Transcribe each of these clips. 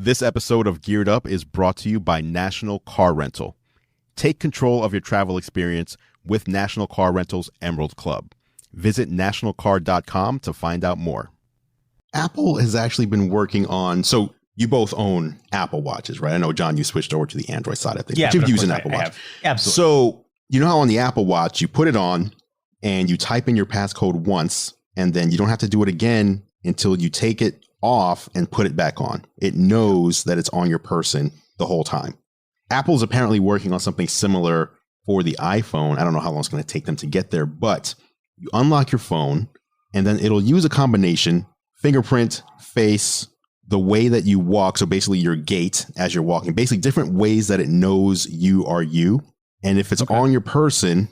This episode of Geared Up is brought to you by National Car Rental. Take control of your travel experience with National Car Rental's Emerald Club. Visit nationalcar.com to find out more. Apple has actually been working on, so you both own Apple Watches, right? I know, John, you switched over to the Android side of things. Yeah, but you've used an Apple Watch. Absolutely. So you know how on the Apple Watch, you put it on and you type in your passcode once, and then you don't have to do it again until you take it off and put it back on. It knows that it's on your person the whole time. Apple's apparently working on something similar for the iPhone. I don't know how long it's going to take them to get there, but you unlock your phone and then it'll use a combination, fingerprint, face, the way that you walk. So basically your gait as you're walking, basically different ways that it knows you are you. And if it's on your person,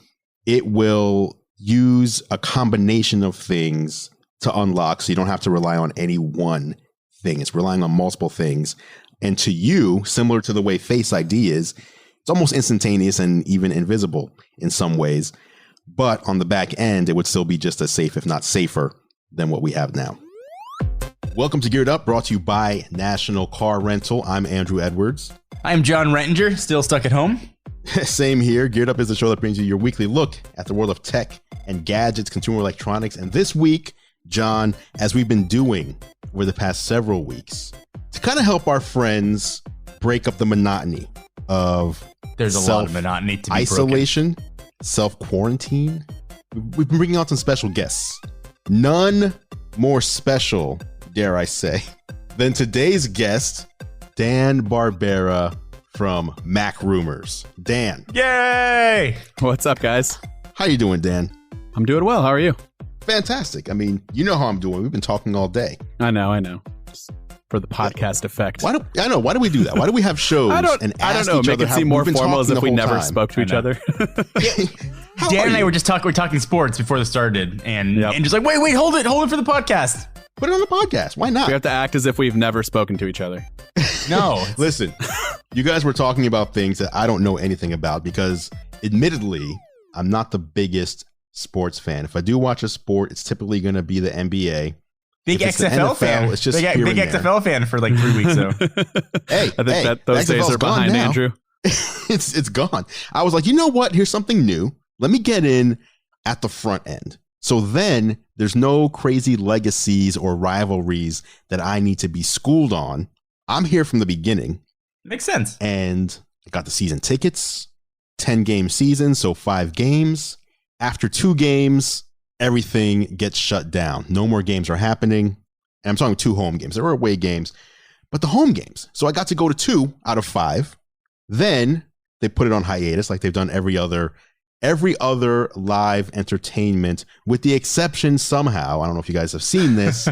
it will use a combination of things to unlock, so you don't have to rely on any one thing. It's relying on multiple things. And to you, similar to the way Face ID is, it's almost instantaneous and even invisible in some ways. But on the back end, it would still be just as safe, if not safer, than what we have now. Welcome to Geared Up, brought to you by National Car Rental. I'm Andrew Edwards. I'm John Rettinger, still stuck at home. Same here. Geared Up is the show that brings you your weekly look at the world of tech and gadgets, consumer electronics. And this week, John, as we've been doing over the past several weeks, to kind of help our friends break up the monotony of there's a lot of monotony to be isolation, self-quarantine, we've been bringing on some special guests. None more special, dare I say, than today's guest, Dan Barbera from MacRumors. Dan. Yay! What's up, guys? How you doing, Dan? I'm doing well. How are you? Fantastic. I mean, you know how I'm doing. We've been talking all day. I know. Just for the podcast effect. Why do we do that? Why do we have shows I don't know. Make it seem more formal as if we never spoke to each other. Dan and I were just talking sports before this started, and just like, wait, hold it for the podcast. Put it on the podcast. Why not? We have to act as if we've never spoken to each other. No. Listen, you guys were talking about things that I don't know anything about because, admittedly, I'm not the biggest sports fan. If I do watch a sport, it's typically going to be the NBA. Big XFL fan. It's just big XFL fan for like 3 weeks though. I think that those days are behind now. Andrew. It's gone. I was like, you know what? Here's something new. Let me get in at the front end. So then there's no crazy legacies or rivalries that I need to be schooled on. I'm here from the beginning. Makes sense. And I got the season tickets, 10-game season, so 5 games. After 2 games, everything gets shut down. No more games are happening. And I'm talking 2 home games. There were away games, but the home games. So I got to go to 2 out of 5. Then they put it on hiatus like they've done every other live entertainment, with the exception somehow, I don't know if you guys have seen this,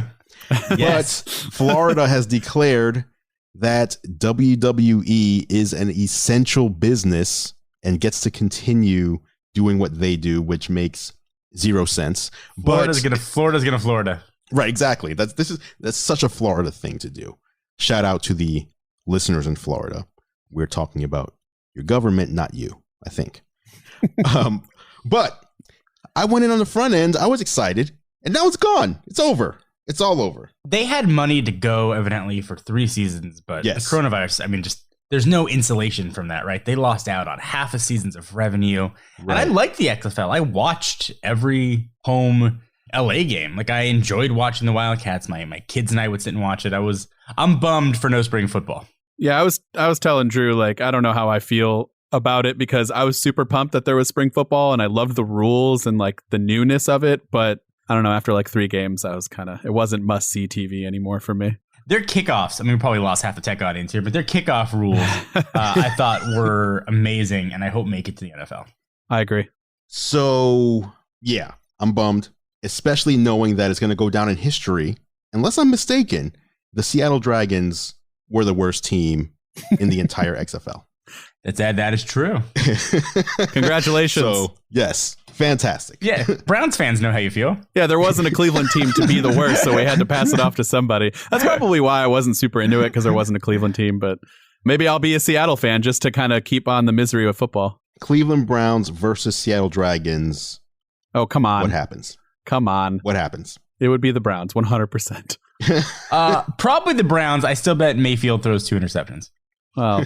Yes. but Florida has declared that WWE is an essential business and gets to continue doing what they do, which makes 0 sense. Florida's gonna Florida. Right, exactly. That's such a Florida thing to do. Shout out to the listeners in Florida. We're talking about your government, not you, I think. But I went in on the front end. I was excited, and now it's gone. It's over. It's all over. They had money to go evidently for 3 seasons, but the coronavirus, I mean, just there's no insulation from that, right? They lost out on half a season's of revenue. Right. And I liked the XFL. I watched every home LA game. Like, I enjoyed watching the Wildcats. My kids and I would sit and watch it. I'm bummed for no spring football. Yeah, I was telling Drew, like, I don't know how I feel about it because I was super pumped that there was spring football and I loved the rules and like the newness of it. But I don't know, after like 3 games, it wasn't must see TV anymore for me. Their kickoffs, I mean, we probably lost half the tech audience here, but their kickoff rules I thought were amazing, and I hope make it to the NFL. I agree. So, yeah, I'm bummed, especially knowing that it's going to go down in history. Unless I'm mistaken, the Seattle Dragons were the worst team in the entire XFL. That is true. Congratulations. So, yes. Fantastic. Yeah, Browns fans know how you feel. Yeah, there wasn't a Cleveland team to be the worst, so we had to pass it off to somebody. That's probably why I wasn't super into it, because there wasn't a Cleveland team, but maybe I'll be a Seattle fan just to kind of keep on the misery of football. Cleveland Browns versus Seattle Dragons. Oh, come on. What happens? Come on. What happens? It would be the Browns, 100%. Probably the Browns. I still bet Mayfield throws 2 interceptions. Well,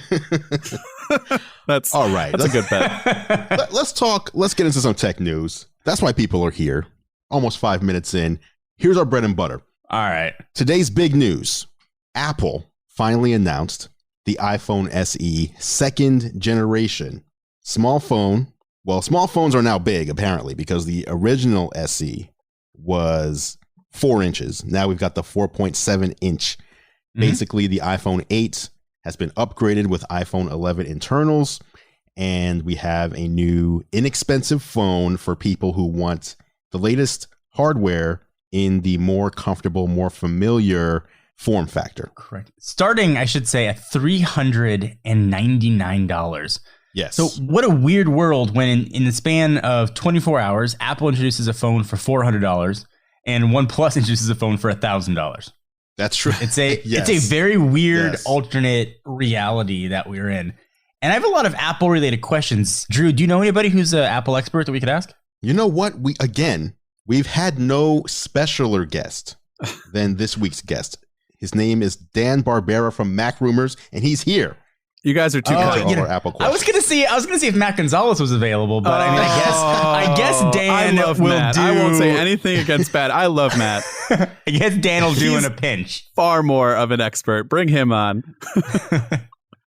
that's all right. That's a good bet. Let's get into some tech news. That's why people are here. Almost 5 minutes in. Here's our bread and butter. All right. Today's big news. Apple finally announced the iPhone SE 2nd generation. Small phone. Well, small phones are now big, apparently, because the original SE was 4 inches. Now we've got the 4.7 inch. Basically, the iPhone 8 has been upgraded with iPhone 11 internals. And we have a new inexpensive phone for people who want the latest hardware in the more comfortable, more familiar form factor. Correct. Starting, I should say, at $399. Yes. So what a weird world when in the span of 24 hours, Apple introduces a phone for $400 and OnePlus introduces a phone for $1,000. That's true. It's a it's a very weird alternate reality that we're in. And I have a lot of Apple related questions. Drew, do you know anybody who's an Apple expert that we could ask? You know what? We've had no specialer guest than this week's guest. His name is Dan Barbera from MacRumors, and he's here. You guys are too good to all our Apple questions. I was gonna see if Matt Gonzalez was available, but I mean, I guess Dan I love will Matt. do. I won't say anything against Matt. I love Matt. I guess Dan will do in a pinch. Far more of an expert. Bring him on. So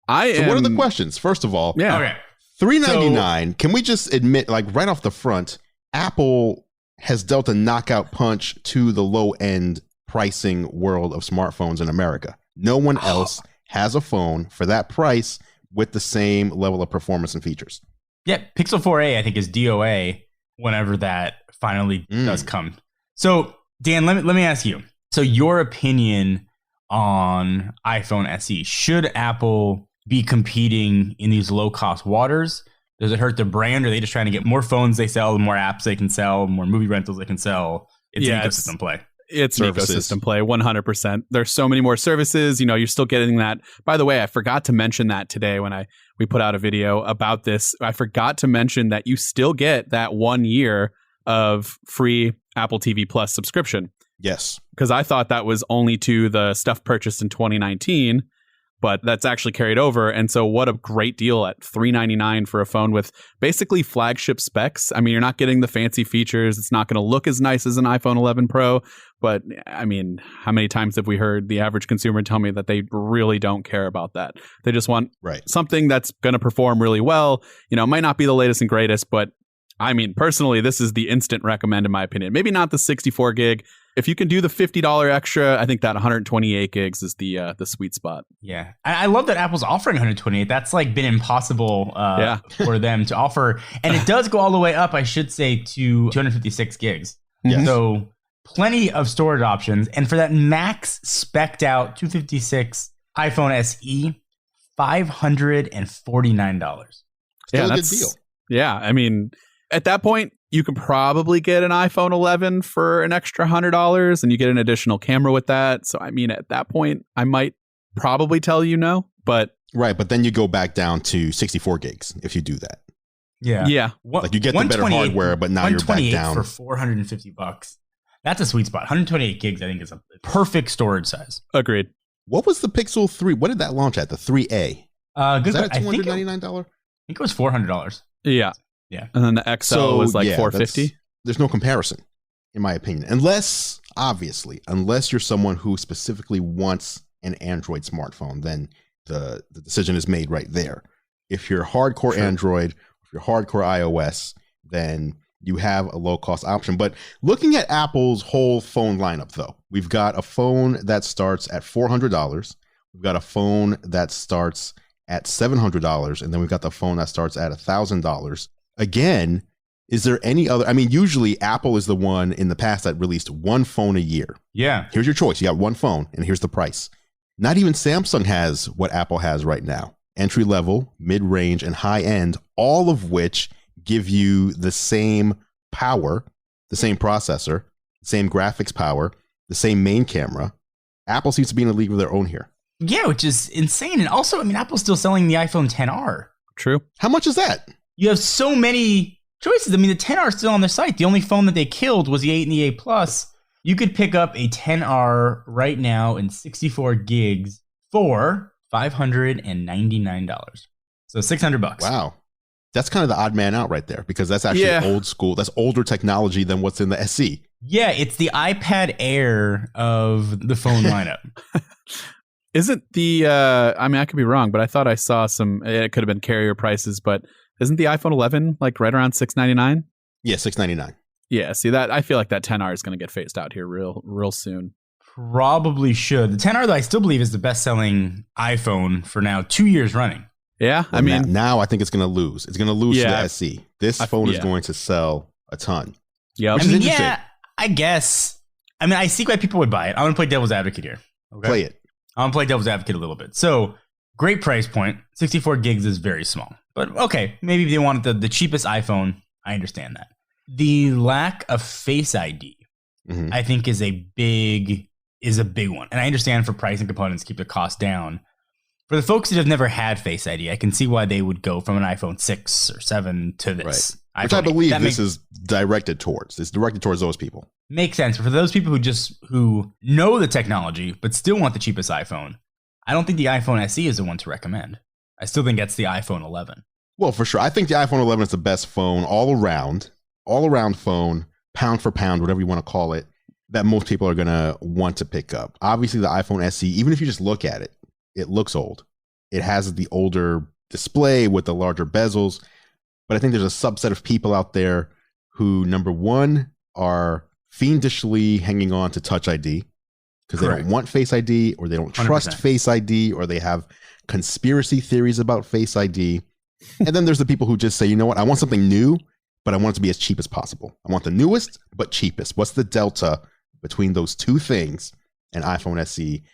what are the questions? First of all, Okay. $399. Can we just admit, like right off the front, Apple has dealt a knockout punch to the low end pricing world of smartphones in America. No one else has a phone for that price with the same level of performance and features. Yeah, Pixel 4a I think is DOA whenever that finally does come. So Dan, let me ask you. So your opinion on iPhone SE, should Apple be competing in these low cost waters? Does it hurt the brand? Or are they just trying to get more phones they sell, more apps they can sell, more movie rentals they can sell? It's an ecosystem play. It's an ecosystem play, 100%. There's so many more services. You know, you're still getting that. By the way, I forgot to mention that today when we put out a video about this. I forgot to mention that you still get that 1 year of free Apple TV Plus subscription. Yes. Because I thought that was only to the stuff purchased in 2019. But that's actually carried over. And so what a great deal at $399 for a phone with basically flagship specs. I mean, you're not getting the fancy features. It's not going to look as nice as an iPhone 11 Pro. But I mean, how many times have we heard the average consumer tell me that they really don't care about that? They just want something that's going to perform really well. You know, it might not be the latest and greatest, but I mean, personally, this is the instant recommend in my opinion. Maybe not the 64 gig. If you can do the $50 extra, I think that 128 gigs is the sweet spot. Yeah. I love that Apple's offering 128. That's like been impossible for them to offer. And it does go all the way up, I should say, to 256 gigs. Yes. So plenty of storage options. And for that max spec'd out 256 iPhone SE, $549. Still a good deal. Yeah. I mean, at that point, you can probably get an iPhone 11 for an extra $100 and you get an additional camera with that. So, I mean, at that point, I might probably tell you no, but. Right. But then you go back down to 64 gigs if you do that. Yeah. Yeah. Like you get the better hardware, but now you're back down. For $450. That's a sweet spot. 128 gigs, I think, is a perfect storage size. Agreed. What was the Pixel 3? What did that launch at? The 3A? Good. Is that a $299? I think it was $400. Yeah. Yeah. And then the XL was like $450. There's no comparison, in my opinion. Unless you're someone who specifically wants an Android smartphone, then the decision is made right there. If you're hardcore Android, if you're hardcore iOS, then you have a low-cost option. But looking at Apple's whole phone lineup, though, we've got a phone that starts at $400. We've got a phone that starts at $700. And then we've got the phone that starts at $1,000. Again, is there any other? I mean, usually Apple is the one in the past that released one phone a year. Yeah. Here's your choice. You got one phone and here's the price. Not even Samsung has what Apple has right now. Entry level, mid-range, and high end, all of which give you the same power, the same processor, the same graphics power, the same main camera. Apple seems to be in a league of their own here. Yeah, which is insane. And also, I mean, Apple's still selling the iPhone XR. True. How much is that? You have so many choices. I mean, the XR is still on their site. The only phone that they killed was the 8 and the 8 Plus. You could pick up a XR right now in 64 gigs for $599. So $600. Wow. That's kind of the odd man out right there because that's actually old school. That's older technology than what's in the SE. Yeah, it's the iPad Air of the phone lineup. Isn't the, I mean, I could be wrong, but I thought I saw it could have been carrier prices, but isn't the iPhone 11 like right around $699? Yeah, $699. Yeah, see that, I feel like that XR is going to get phased out here real soon. Probably should. The XR, though, I still believe is the best-selling iPhone for now 2 years running. Yeah, well, I mean... Now I think it's going to lose. It's going to lose to the SE. This phone is going to sell a ton. Yeah, I mean, I guess. I mean, I see why people would buy it. I want to play devil's advocate here. Okay? Play it. I want to play devil's advocate a little bit. So, great price point. 64 gigs is very small. But, okay, maybe if they wanted the cheapest iPhone, I understand that. The lack of Face ID, I think, is a big one. And I understand for price and components, keep the cost down. For the folks that have never had Face ID, I can see why they would go from an iPhone 6 or 7 to this. Right. Which I believe this is directed towards. It's directed towards those people. Makes sense. But for those people who know the technology but still want the cheapest iPhone, I don't think the iPhone SE is the one to recommend. I still think that's the iPhone 11. Well, for sure. I think the iPhone 11 is the best phone all around phone, pound for pound, whatever you want to call it, that most people are going to want to pick up. Obviously, the iPhone SE, even if you just look at it, it looks old. It has the older display with the larger bezels. But I think there's a subset of people out there who, number one, are fiendishly hanging on to Touch ID because they don't want Face ID or they don't trust 100%. Face ID or they have conspiracy theories about Face ID. And then there's the people who just say, you know what, I want something new, but I want it to be as cheap as possible. I want the newest, but cheapest. What's the delta between those two things? And iPhone SE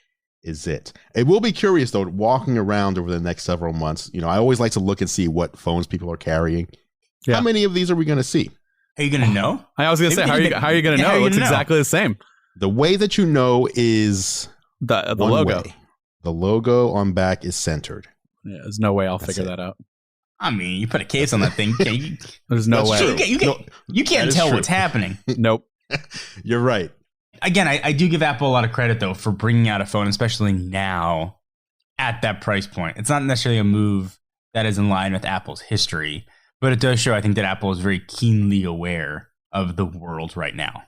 is it. It will be curious, though, walking around over the next several months. You know, I always like to look and see what phones people are carrying. Yeah. How many of these are we going to see? Are you going to know? I was going to say, how are you going to know? It's exactly the same. The way that you know is the logo. Way. The logo on back is centered. Yeah, there's no way I'll figure that out. I mean, you put a case on that thing. There's no way. You can't tell what's happening. Nope. You're right. Again, I do give Apple a lot of credit, though, for bringing out a phone, especially now, at that price point. It's not necessarily a move that is in line with Apple's history, but it does show, I think, that Apple is very keenly aware of the world right now.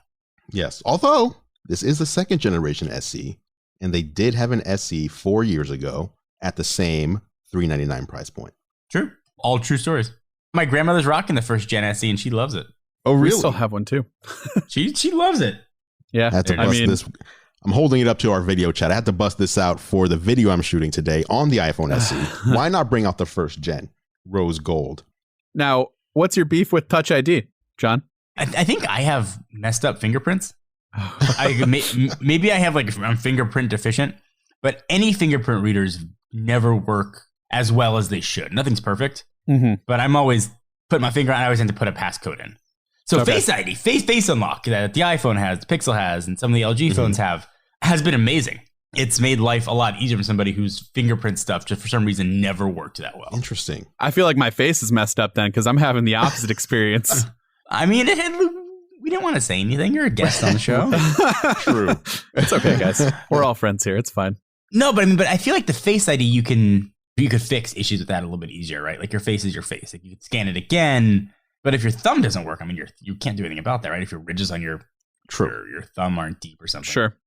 Yes, although this is the second generation SE, and they did have an SE 4 years ago at the same $399 price point. True. All true stories. My grandmother's rocking the first Gen SE, and she loves it. Oh, really? We still have one, too. She loves it. Yeah, I had to bust this. I'm holding it up to our video chat. I had to bust this out for the video I'm shooting today on the iPhone SE. Why not bring out the first gen, rose gold? Now, what's your beef with Touch ID, John? I think I have messed up fingerprints. Maybe I have I'm fingerprint deficient, but any fingerprint readers never work as well as they should. Nothing's perfect, but I'm always putting my finger on. I always have to put a passcode in. So Face ID, face unlock that the iPhone has, the Pixel has, and some of the LG phones have, has been amazing. It's made life a lot easier for somebody whose fingerprint stuff just for some reason never worked that well. Interesting. I feel like my face is messed up then because I'm having the opposite experience. I mean, we didn't want to say anything. You're a guest on the show. True. It's okay, guys. We're all friends here. It's fine. No, but I feel like the Face ID, you could fix issues with that a little bit easier, right? Like your face is your face. Like you could scan it again. But if your thumb doesn't work, I mean, you can't do anything about that, right? If your ridges on your thumb aren't deep or something. Sure.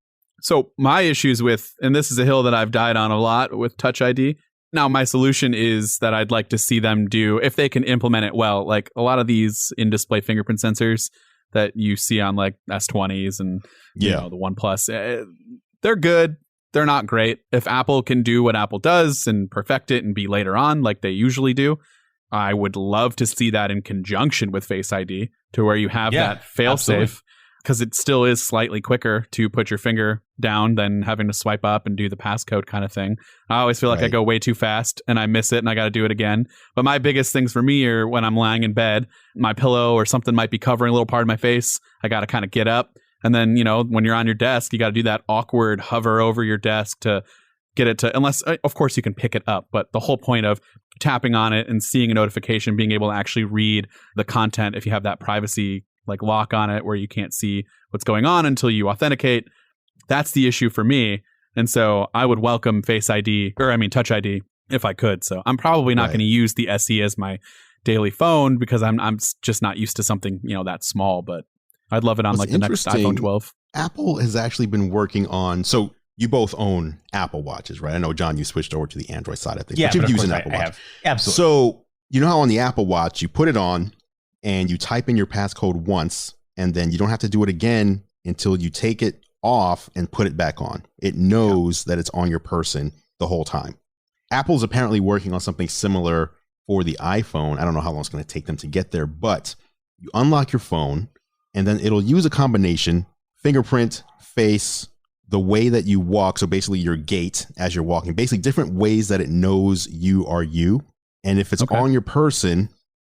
So my issues with, and this is a hill that I've died on a lot with Touch ID. Now, my solution is that I'd like to see them do, if they can implement it well, like a lot of these in-display fingerprint sensors that you see on like S20s and you know, the OnePlus, they're good. They're not great. If Apple can do what Apple does and perfect it and be later on like they usually do, I would love to see that in conjunction with Face ID to where you have that fail-safe, because it still is slightly quicker to put your finger down than having to swipe up and do the passcode kind of thing. I always feel like I go way too fast and I miss it and I got to do it again. But my biggest things for me are when I'm lying in bed, my pillow or something might be covering a little part of my face. I got to kind of get up. And then, you know, when you're on your desk, you got to do that awkward hover over your desk to get it to, unless, of course, you can pick it up. But the whole point of tapping on it and seeing a notification, being able to actually read the content if you have that privacy like lock on it where you can't see what's going on until you authenticate. That's the issue for me. And so I would welcome Touch ID if I could. So I'm probably not going to use the SE as my daily phone because I'm just not used to something, that small, but I'd love it on like the next iPhone 12. Apple has actually been working on, so you both own Apple Watches, right? I know, John, you switched over to the Android side of things, but you've used an Apple Watch. I have. Absolutely. So you know how on the Apple Watch, you put it on and you type in your passcode once, and then you don't have to do it again until you take it off and put it back on. It knows that it's on your person the whole time. Apple's apparently working on something similar for the iPhone. I don't know how long it's going to take them to get there, but you unlock your phone and then it'll use a combination, fingerprint, face, the way that you walk. So basically your gait as you're walking, basically different ways that it knows you are you. And if it's on your person,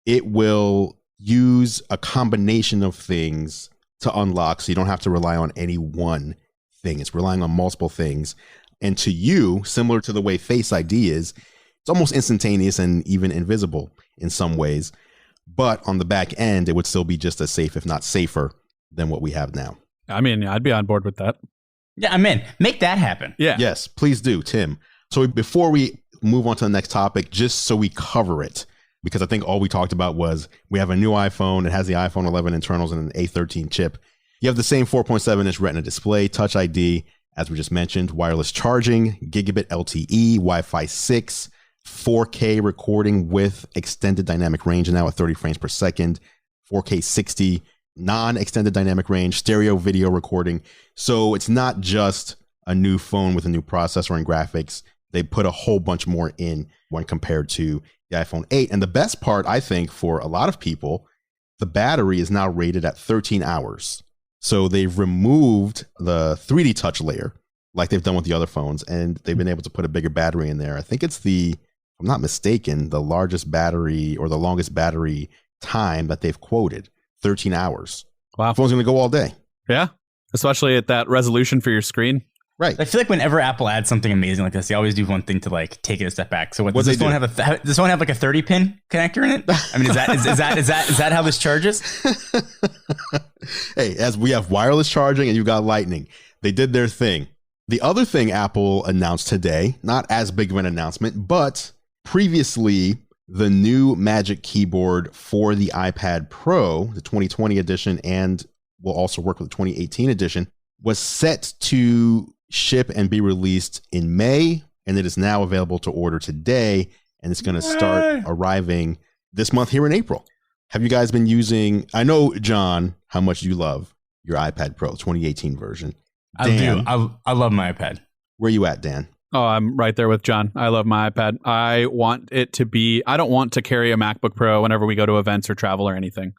it will use a combination of things to unlock. So you don't have to rely on any one thing. It's relying on multiple things. And to you, similar to the way Face ID is, it's almost instantaneous and even invisible in some ways. But on the back end, it would still be just as safe, if not safer, than what we have now. I mean, I'd be on board with that. Yeah, I'm in. Make that happen. Yeah. Yes, please do, Tim. So before we move on to the next topic, just so we cover it, because I think all we talked about was we have a new iPhone. It has the iPhone 11 internals and an A13 chip. You have the same 4.7-inch Retina display, Touch ID, as we just mentioned, wireless charging, gigabit LTE, Wi-Fi 6, 4K recording with extended dynamic range now at 30 frames per second, 4K 60, non-extended dynamic range, stereo video recording. So it's not just a new phone with a new processor and graphics. They put a whole bunch more in when compared to the iPhone 8. And the best part, I think, for a lot of people, the battery is now rated at 13 hours. So they've removed the 3D touch layer like they've done with the other phones, and they've been able to put a bigger battery in there. I think it's if I'm not mistaken, the largest battery or the longest battery time that they've quoted, 13 hours. Wow. The phone's going to go all day. Yeah. Especially at that resolution for your screen. Right. I feel like whenever Apple adds something amazing like this, they always do one thing to like take it a step back. So does this phone have like a 30 pin connector in it? I mean, is that how this charges? Hey, as we have wireless charging and you've got lightning, they did their thing. The other thing Apple announced today, not as big of an announcement, but previously the new Magic Keyboard for the iPad Pro, the 2020 edition, and will also work with the 2018 edition, was set to ship and be released in May, and it is now available to order today, and it's going to start arriving this month here in April. Have you guys been using, I know, John, how much you love your iPad Pro 2018 version. Dan, I do. I love my iPad. Where you at, Dan? Oh, I'm right there with John. I love my iPad. I don't want to carry a MacBook Pro whenever we go to events or travel or anything.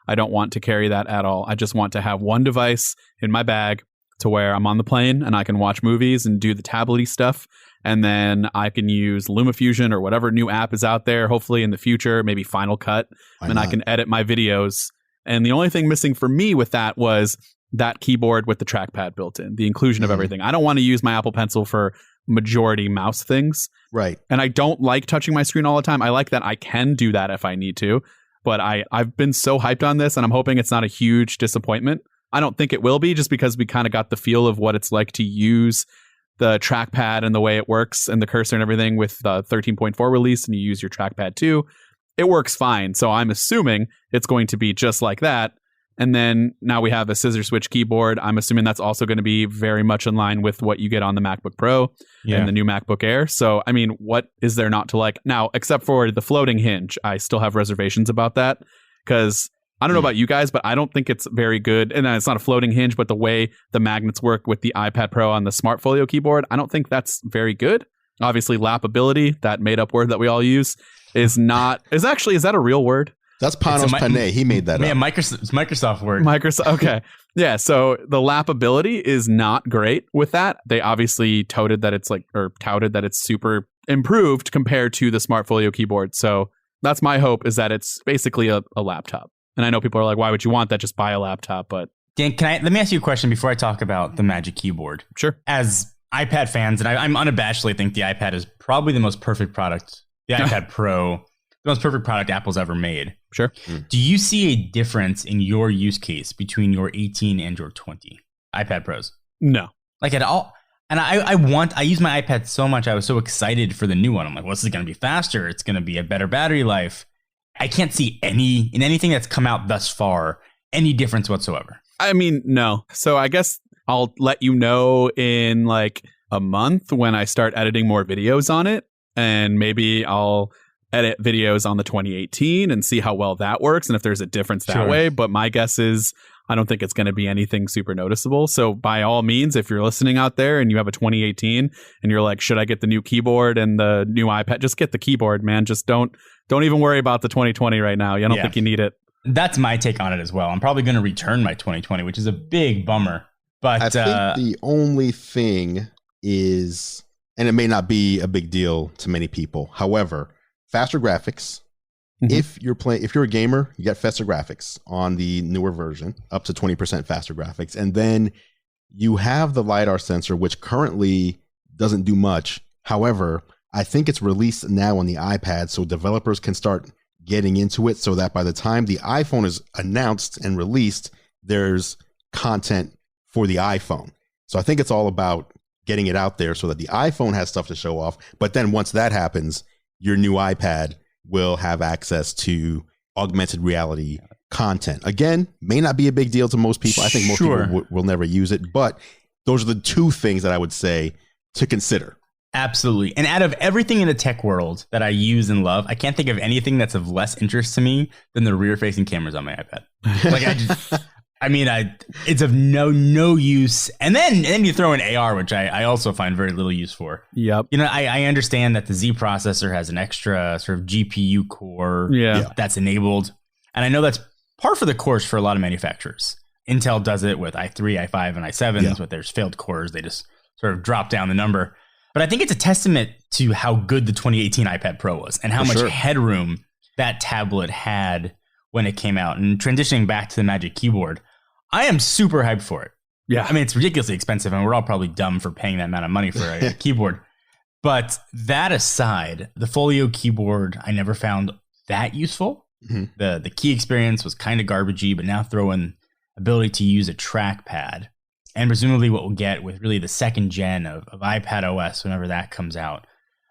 I don't want to carry that at all. I just want to have one device in my bag to where I'm on the plane and I can watch movies and do the tablet-y stuff. And then I can use LumaFusion or whatever new app is out there, hopefully in the future, maybe Final Cut. And I can edit my videos. And the only thing missing for me with that was that keyboard with the trackpad built in, the inclusion of everything. I don't want to use my Apple Pencil for majority mouse things. Right. And I don't like touching my screen all the time. I like that I can do that if I need to. But I've been so hyped on this, and I'm hoping it's not a huge disappointment. I don't think it will be, just because we kind of got the feel of what it's like to use the trackpad and the way it works and the cursor and everything with the 13.4 release, and you use your trackpad too. It works fine. So I'm assuming it's going to be just like that. And then now we have a scissor switch keyboard. I'm assuming that's also going to be very much in line with what you get on the MacBook Pro and the new MacBook Air. So, I mean, what is there not to like? Now, except for the floating hinge, I still have reservations about that, because I don't know about you guys, but I don't think it's very good. And it's not a floating hinge, but the way the magnets work with the iPad Pro on the Smart Folio keyboard, I don't think that's very good. Obviously, lappability, that made up word that we all use, is that a real word? That's Panos Panay. He made that up. Yeah, Microsoft word. Microsoft. Okay. Yeah. So the lappability is not great with that. They obviously touted that it's super improved compared to the Smart Folio keyboard. So that's my hope, is that it's basically a laptop. And I know people are like, why would you want that? Just buy a laptop. But Dan, let me ask you a question before I talk about the Magic Keyboard. Sure. As iPad fans, and I'm unabashedly think the iPad is probably the most perfect product. The iPad Pro, the most perfect product Apple's ever made. Sure. Do you see a difference in your use case between your 18 and your 20 iPad Pros? No. Like at all? And I use my iPad so much. I was so excited for the new one. I'm like, what's it going to be faster? It's going to be a better battery life. I can't see in anything that's come out thus far, any difference whatsoever. I mean, no. So I guess I'll let you know in like a month when I start editing more videos on it. And maybe I'll edit videos on the 2018 and see how well that works and if there's a difference that way. But my guess is I don't think it's going to be anything super noticeable. So by all means, if you're listening out there and you have a 2018 and you're like, should I get the new keyboard and the new iPad? Just get the keyboard, man. Just don't even worry about the 2020 right now. I don't think you need it. That's my take on it as well. I'm probably going to return my 2020, which is a big bummer. But I think the only thing is, and it may not be a big deal to many people. However, faster graphics. Mm-hmm. If you're a gamer, you get faster graphics on the newer version, up to 20% faster graphics. And then you have the LiDAR sensor, which currently doesn't do much. However, I think it's released now on the iPad, so developers can start getting into it so that by the time the iPhone is announced and released, there's content for the iPhone. So I think it's all about getting it out there so that the iPhone has stuff to show off. But then once that happens, your new iPad will have access to augmented reality content. Again, may not be a big deal to most people. I think most people will never use it, but those are the two things that I would say to consider. Absolutely. And out of everything in the tech world that I use and love, I can't think of anything that's of less interest to me than the rear-facing cameras on my iPad. Like it's of no use. And then you throw in AR, which I also find very little use for. Yep. You know, I understand that the Z processor has an extra sort of GPU core that's enabled. And I know that's par for the course for a lot of manufacturers. Intel does it with i3, i5, and i7s, but there's failed cores. They just sort of drop down the number. But I think it's a testament to how good the 2018 iPad Pro was and how much headroom that tablet had when it came out. And transitioning back to the Magic Keyboard, I am super hyped for it. Yeah. I mean, it's ridiculously expensive, and we're all probably dumb for paying that amount of money for a keyboard. But that aside, the Folio keyboard I never found that useful. Mm-hmm. The key experience was kind of garbagey, but now throw in ability to use a trackpad. And presumably what we'll get with really the second gen of iPad OS, whenever that comes out,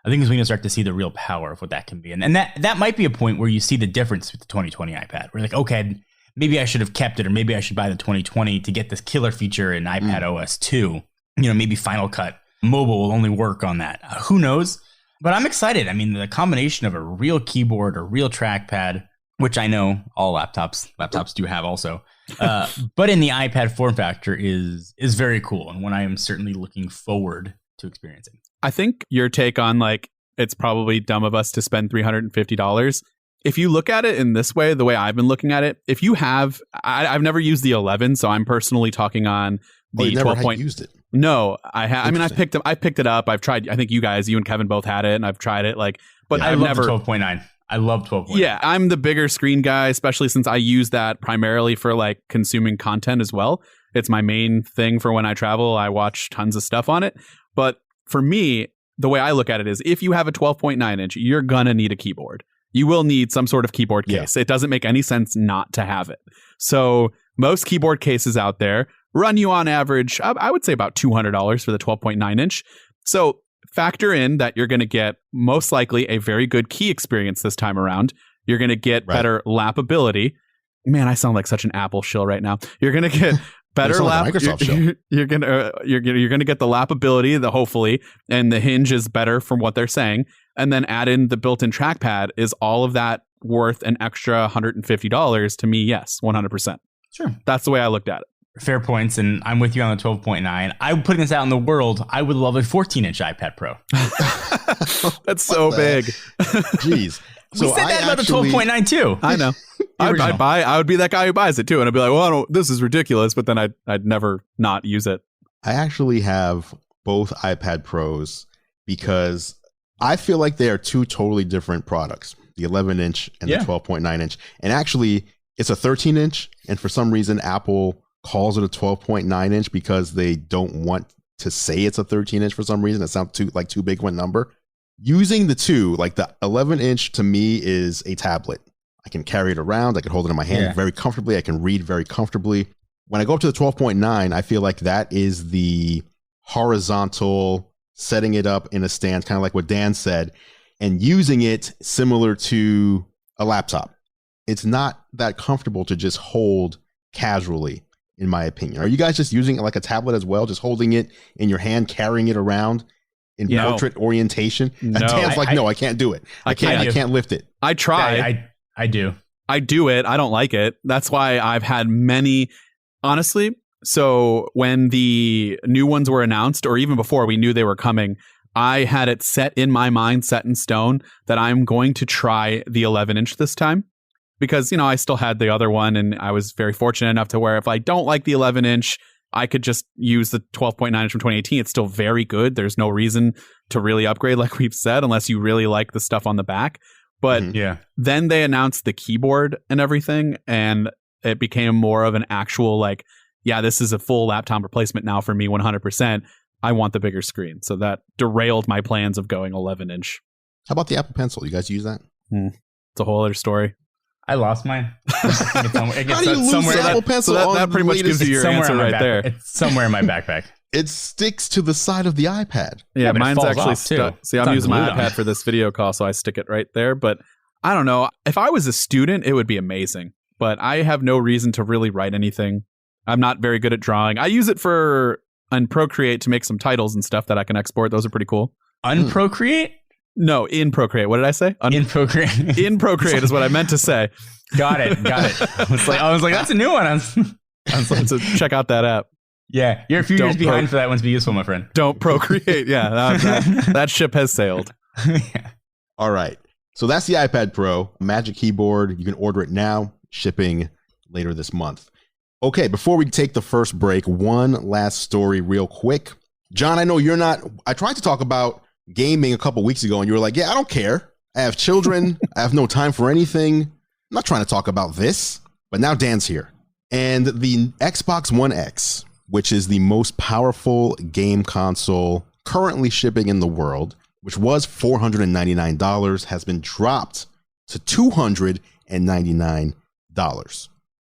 I think is when you'll start to see the real power of what that can be. And that might be a point where you see the difference with the 2020 iPad. Where you're like, okay, maybe I should have kept it, or maybe I should buy the 2020 to get this killer feature in iPad OS 2. You know, maybe Final Cut Mobile will only work on that. Who knows? But I'm excited. I mean, the combination of a real keyboard, a real trackpad, which I know all laptops do have also. But in the iPad form factor is very cool, and one I am certainly looking forward to experiencing. I think your take on like it's probably dumb of us to spend $350. If you look at it in this way, the way I've been looking at it, if you have, I've never used the 11, so I'm personally talking on the 12 point. Used it? No, I have. I mean, I picked it up. I've tried. I think you and Kevin both had it, and I've tried it. Like, but I've never 12.9. I love 12.9. Yeah, I'm the bigger screen guy, especially since I use that primarily for like consuming content as well. It's my main thing for when I travel. I watch tons of stuff on it. But for me, the way I look at it is if you have a 12.9 inch, you're going to need a keyboard. You will need some sort of keyboard case. It doesn't make any sense not to have it. So most keyboard cases out there run you on average, I would say about $200 for the 12.9 inch. So factor in that you're going to get most likely a very good key experience this time around. You're going to get better lappability. Man, I sound like such an Apple shill right now. You're going to get better lap. You're going to get the lappability, hopefully, and the hinge is better from what they're saying. And then add in the built-in trackpad. Is all of that worth an extra $150? To me, yes, 100%. Sure. That's the way I looked at it. Fair points, and I'm with you on the 12.9. I'm putting this out in the world. I would love a 14-inch iPad Pro. That's so big. Jeez. We said that about the 12.9 too. I know. I would be that guy who buys it too, and I'd be like, "Well, this is ridiculous," but then I'd never not use it. I actually have both iPad Pros because I feel like they are two totally different products: the 11-inch and the 12.9 inch. And actually, it's a 13-inch, and for some reason, Apple calls it a 12.9 inch because they don't want to say it's a 13-inch for some reason. It sounds too big of a number. using the two, like the 11-inch to me is a tablet. I can carry it around. I can hold it in my hand very comfortably. I can read very comfortably. When I go up to the 12.9, I feel like that is the horizontal, setting it up in a stance, kind of like what Dan said, and using it similar to a laptop. It's not that comfortable to just hold casually, in my opinion. Are you guys just using it like a tablet as well? Just holding it in your hand, carrying it around in portrait orientation? No. Dan's like, no, I can't do it. I can't lift it. I try. I do. I do it. I don't like it. That's why I've had many, honestly. So when the new ones were announced, or even before we knew they were coming, I had it set in my mind, set in stone, that I'm going to try the 11-inch this time. Because, you know, I still had the other one, and I was very fortunate enough to where if I don't like the 11-inch, I could just use the 12.9-inch from 2018. It's still very good. There's no reason to really upgrade, like we've said, unless you really like the stuff on the back. But then they announced the keyboard and everything, and it became more of an actual, like, yeah, this is a full laptop replacement now for me, 100%. I want the bigger screen. So that derailed my plans of going 11-inch. How about the Apple Pencil? You guys use that? It's a whole other story. I lost mine. How do you lose the Apple Pencil? So that pretty much gives you your answer right there. It's somewhere in my backpack. It sticks to the side of the iPad. Yeah, mine's actually stuck. See, I'm using my iPad for this video call, so I stick it right there. But I don't know. If I was a student, it would be amazing. But I have no reason to really write anything. I'm not very good at drawing. I use it for Procreate to make some titles and stuff that I can export. Those are pretty cool. Procreate? No, in Procreate. What did I say? In Procreate. In Procreate is what I meant to say. Got it. I was like, that's a new one. I was like, so check out that app. Yeah, you're a few years behind for that one to be useful, my friend. Don't Procreate. Yeah, that ship has sailed. Yeah. All right. So that's the iPad Pro, Magic Keyboard. You can order it now, shipping later this month. Okay, before we take the first break, one last story real quick. John, I know you're not, I tried to talk about gaming a couple weeks ago and you were like, yeah, I don't care. I have children. I have no time for anything. I'm not trying to talk about this, but now Dan's here. And the Xbox One X, which is the most powerful game console currently shipping in the world, which was $499, has been dropped to $299.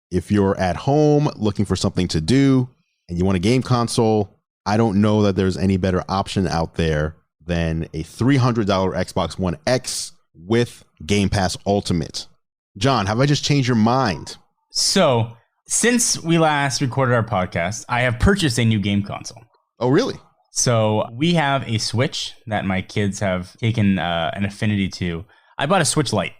If you're at home looking for something to do and you want a game console, I don't know that there's any better option out there than a $300 Xbox One X with Game Pass Ultimate. John, have I just changed your mind? So, since we last recorded our podcast, I have purchased a new game console. Oh, really? So, we have a Switch that my kids have taken an affinity to. I bought a Switch Lite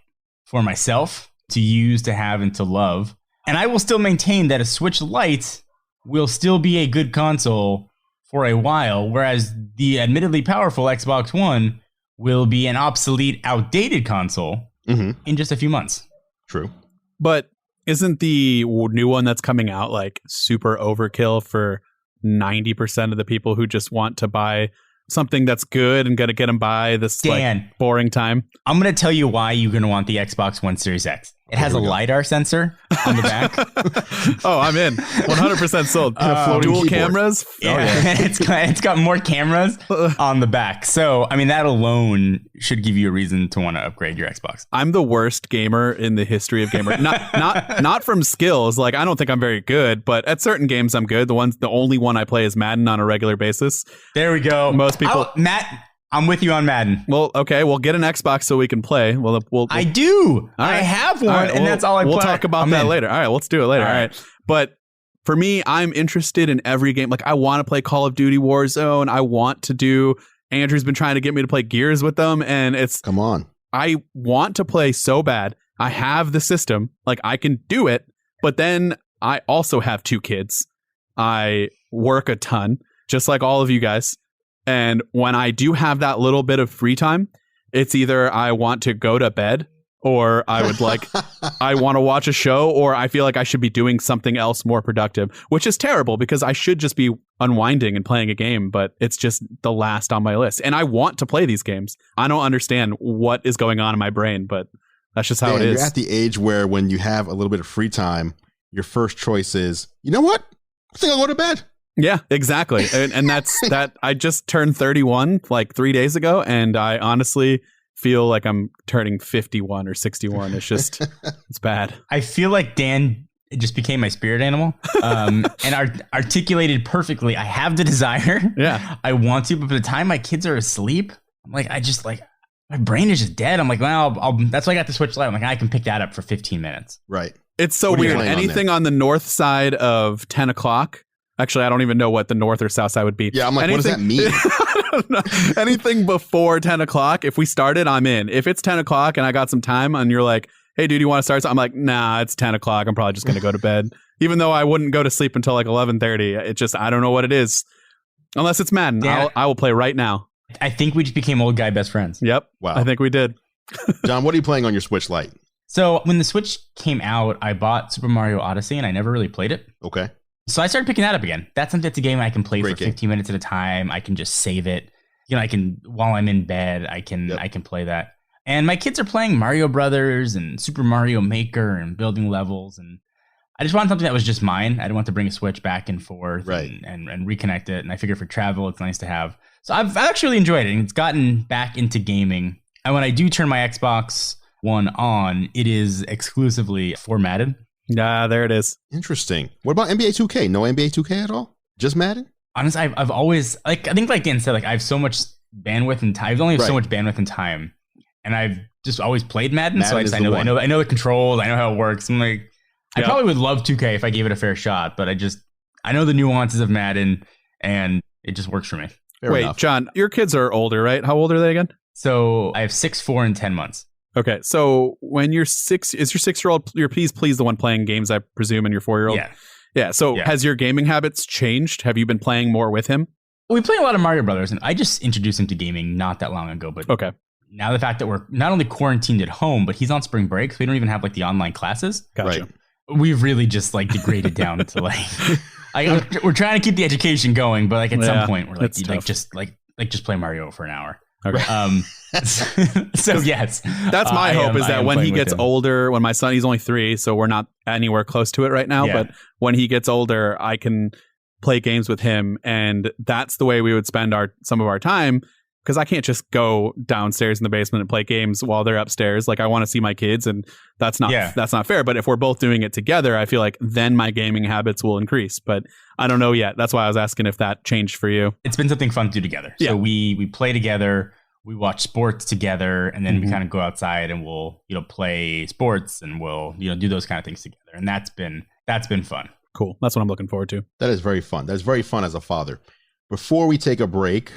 for myself to use, to have, and to love. And I will still maintain that a Switch Lite will still be a good console for a while, whereas the admittedly powerful Xbox One will be an obsolete, outdated console in just a few months. True. But isn't the new one that's coming out like super overkill for 90% of the people who just want to buy something that's good and going to get them by this like boring time? I'm going to tell you why you're going to want the Xbox One Series X. It has a LiDAR sensor on the back. Oh, I'm in. 100% sold. Dual keyboard. Cameras. It's got more cameras on the back. So, I mean, that alone should give you a reason to want to upgrade your Xbox. I'm the worst gamer in the history of gamers. Not from skills. Like, I don't think I'm very good, but at certain games I'm good. The only one I play is Madden on a regular basis. There we go. Most people. I'm with you on Madden. Well, okay, we'll get an Xbox so we can play. We'll I do. Right. I have one, right, and that's all I play. We'll talk about that later. All right, let's do it later. All right. But for me, I'm interested in every game. Like, I want to play Call of Duty Warzone. I want to do... Andrew's been trying to get me to play Gears with them, and it's... Come on. I want to play so bad. I have the system. Like, I can do it, but then I also have 2 kids. I work a ton, just like all of you guys. And when I do have that little bit of free time, it's either I want to go to bed or I would like, I want to watch a show, or I feel like I should be doing something else more productive, which is terrible because I should just be unwinding and playing a game, but it's just the last on my list. And I want to play these games. I don't understand what is going on in my brain, but that's just how it is. You're at the age where when you have a little bit of free time, your first choice is, you know what? I think I'll go to bed. Yeah, exactly. And that's that. I just turned 31 like 3 days ago, and I honestly feel like I'm turning 51 or 61. It's just, it's bad. I feel like Dan just became my spirit animal, and articulated perfectly. I have the desire. Yeah. I want to, but by the time my kids are asleep, I'm like, my brain is just dead. I'm like, well, that's why I got the Switch Lite. I'm like, I can pick that up for 15 minutes. Right. It's so weird. Anything on the north side of 10 o'clock. Actually, I don't even know what the north or south side would be. Yeah, I'm like, what does that mean? Anything before 10 o'clock, if we started, I'm in. If it's 10 o'clock and I got some time and you're like, hey, dude, you want to start? So I'm like, nah, it's 10 o'clock. I'm probably just going to go to bed. Even though I wouldn't go to sleep until like 11:30. It just, I don't know what it is. Unless it's Madden. Yeah. I will play right now. I think we just became old guy best friends. Yep. Wow. I think we did. John, what are you playing on your Switch Lite? So when the Switch came out, I bought Super Mario Odyssey and I never really played it. Okay. So I started picking that up again. That's a game I can play for 15 minutes at a time. I can just save it. I can, while I'm in bed, I can play that. And my kids are playing Mario Brothers and Super Mario Maker and building levels. And I just wanted something that was just mine. I didn't want to bring a Switch back and forth and reconnect it. And I figured for travel, it's nice to have. So I've actually really enjoyed it. And it's gotten back into gaming. And when I do turn my Xbox One on, it is exclusively formatted. There it is. Interesting. What about NBA 2K? No NBA 2K at all? Just Madden? Honestly, I've always, I think like Dan said, I have so much bandwidth and time. I've only have so much bandwidth and time. And I've just always played Madden. So I know the controls. I know how it works. I'm like, I probably would love 2K if I gave it a fair shot, but I know the nuances of Madden and it just works for me. Fair enough. John, your kids are older, right? How old are they again? So I have 6, 4, and 10 months. Okay, so when you're 6, is your 6-year-old, you're please the one playing games, I presume, and your 4-year-old? Yeah. So has your gaming habits changed? Have you been playing more with him? We play a lot of Mario Brothers, and I just introduced him to gaming not that long ago. But now the fact that we're not only quarantined at home, but he's on spring break, so we don't even have the online classes. Gotcha. Right. We've really just degraded down to we're trying to keep the education going, but at some point we're just play Mario for an hour. Okay. So yes, that's my hope is that when he gets older, when my son, he's only 3, so we're not anywhere close to it right now. But when he gets older, I can play games with him, and that's the way we would spend some of our time. Because I can't just go downstairs in the basement and play games while they're upstairs. I want to see my kids, and that's not fair. But if we're both doing it together, I feel like then my gaming habits will increase. But I don't know yet. That's why I was asking if that changed for you. It's been something fun to do together. Yeah. So we play together, we watch sports together, and then we kind of go outside and we'll play sports and we'll do those kind of things together. And that's been fun. Cool. That's what I'm looking forward to. That is very fun. That's very fun as a father. Before we take a break,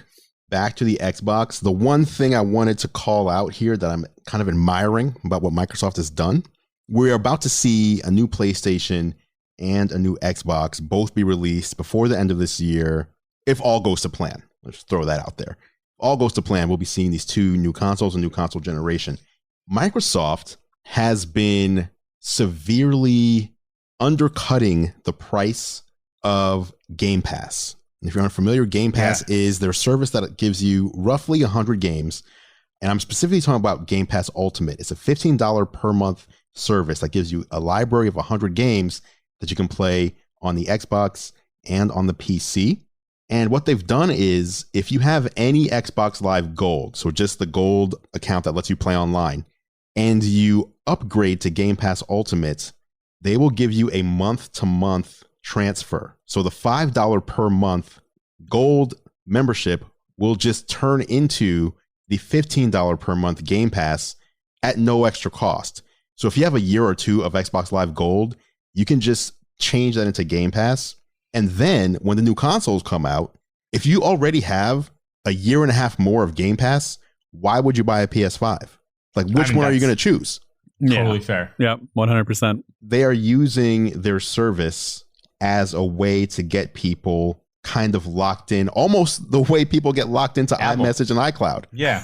back to the Xbox, the one thing I wanted to call out here that I'm kind of admiring about what Microsoft has done, we're about to see a new PlayStation and a new Xbox both be released before the end of this year, if all goes to plan. Let's throw that out there. If all goes to plan, we'll be seeing these 2 new consoles, a new console generation. Microsoft has been severely undercutting the price of Game Pass. If you're unfamiliar, Game Pass is their service that gives you roughly 100 games. And I'm specifically talking about Game Pass Ultimate. It's a $15 per month service that gives you a library of 100 games that you can play on the Xbox and on the PC. And what they've done is if you have any Xbox Live Gold, so just the Gold account that lets you play online, and you upgrade to Game Pass Ultimate, they will give you a month-to-month transfer. So the $5 per month Gold membership will just turn into the $15 per month Game Pass at no extra cost. So if you have a year or 2 of Xbox Live Gold, you can just change that into Game Pass. And then when the new consoles come out, if you already have a year and a half more of Game Pass, why would you buy a PS5? Which one are you going to choose? Totally fair. Yeah, 100%. They are using their service as a way to get people kind of locked in, almost the way people get locked into iMessage and iCloud. Yeah.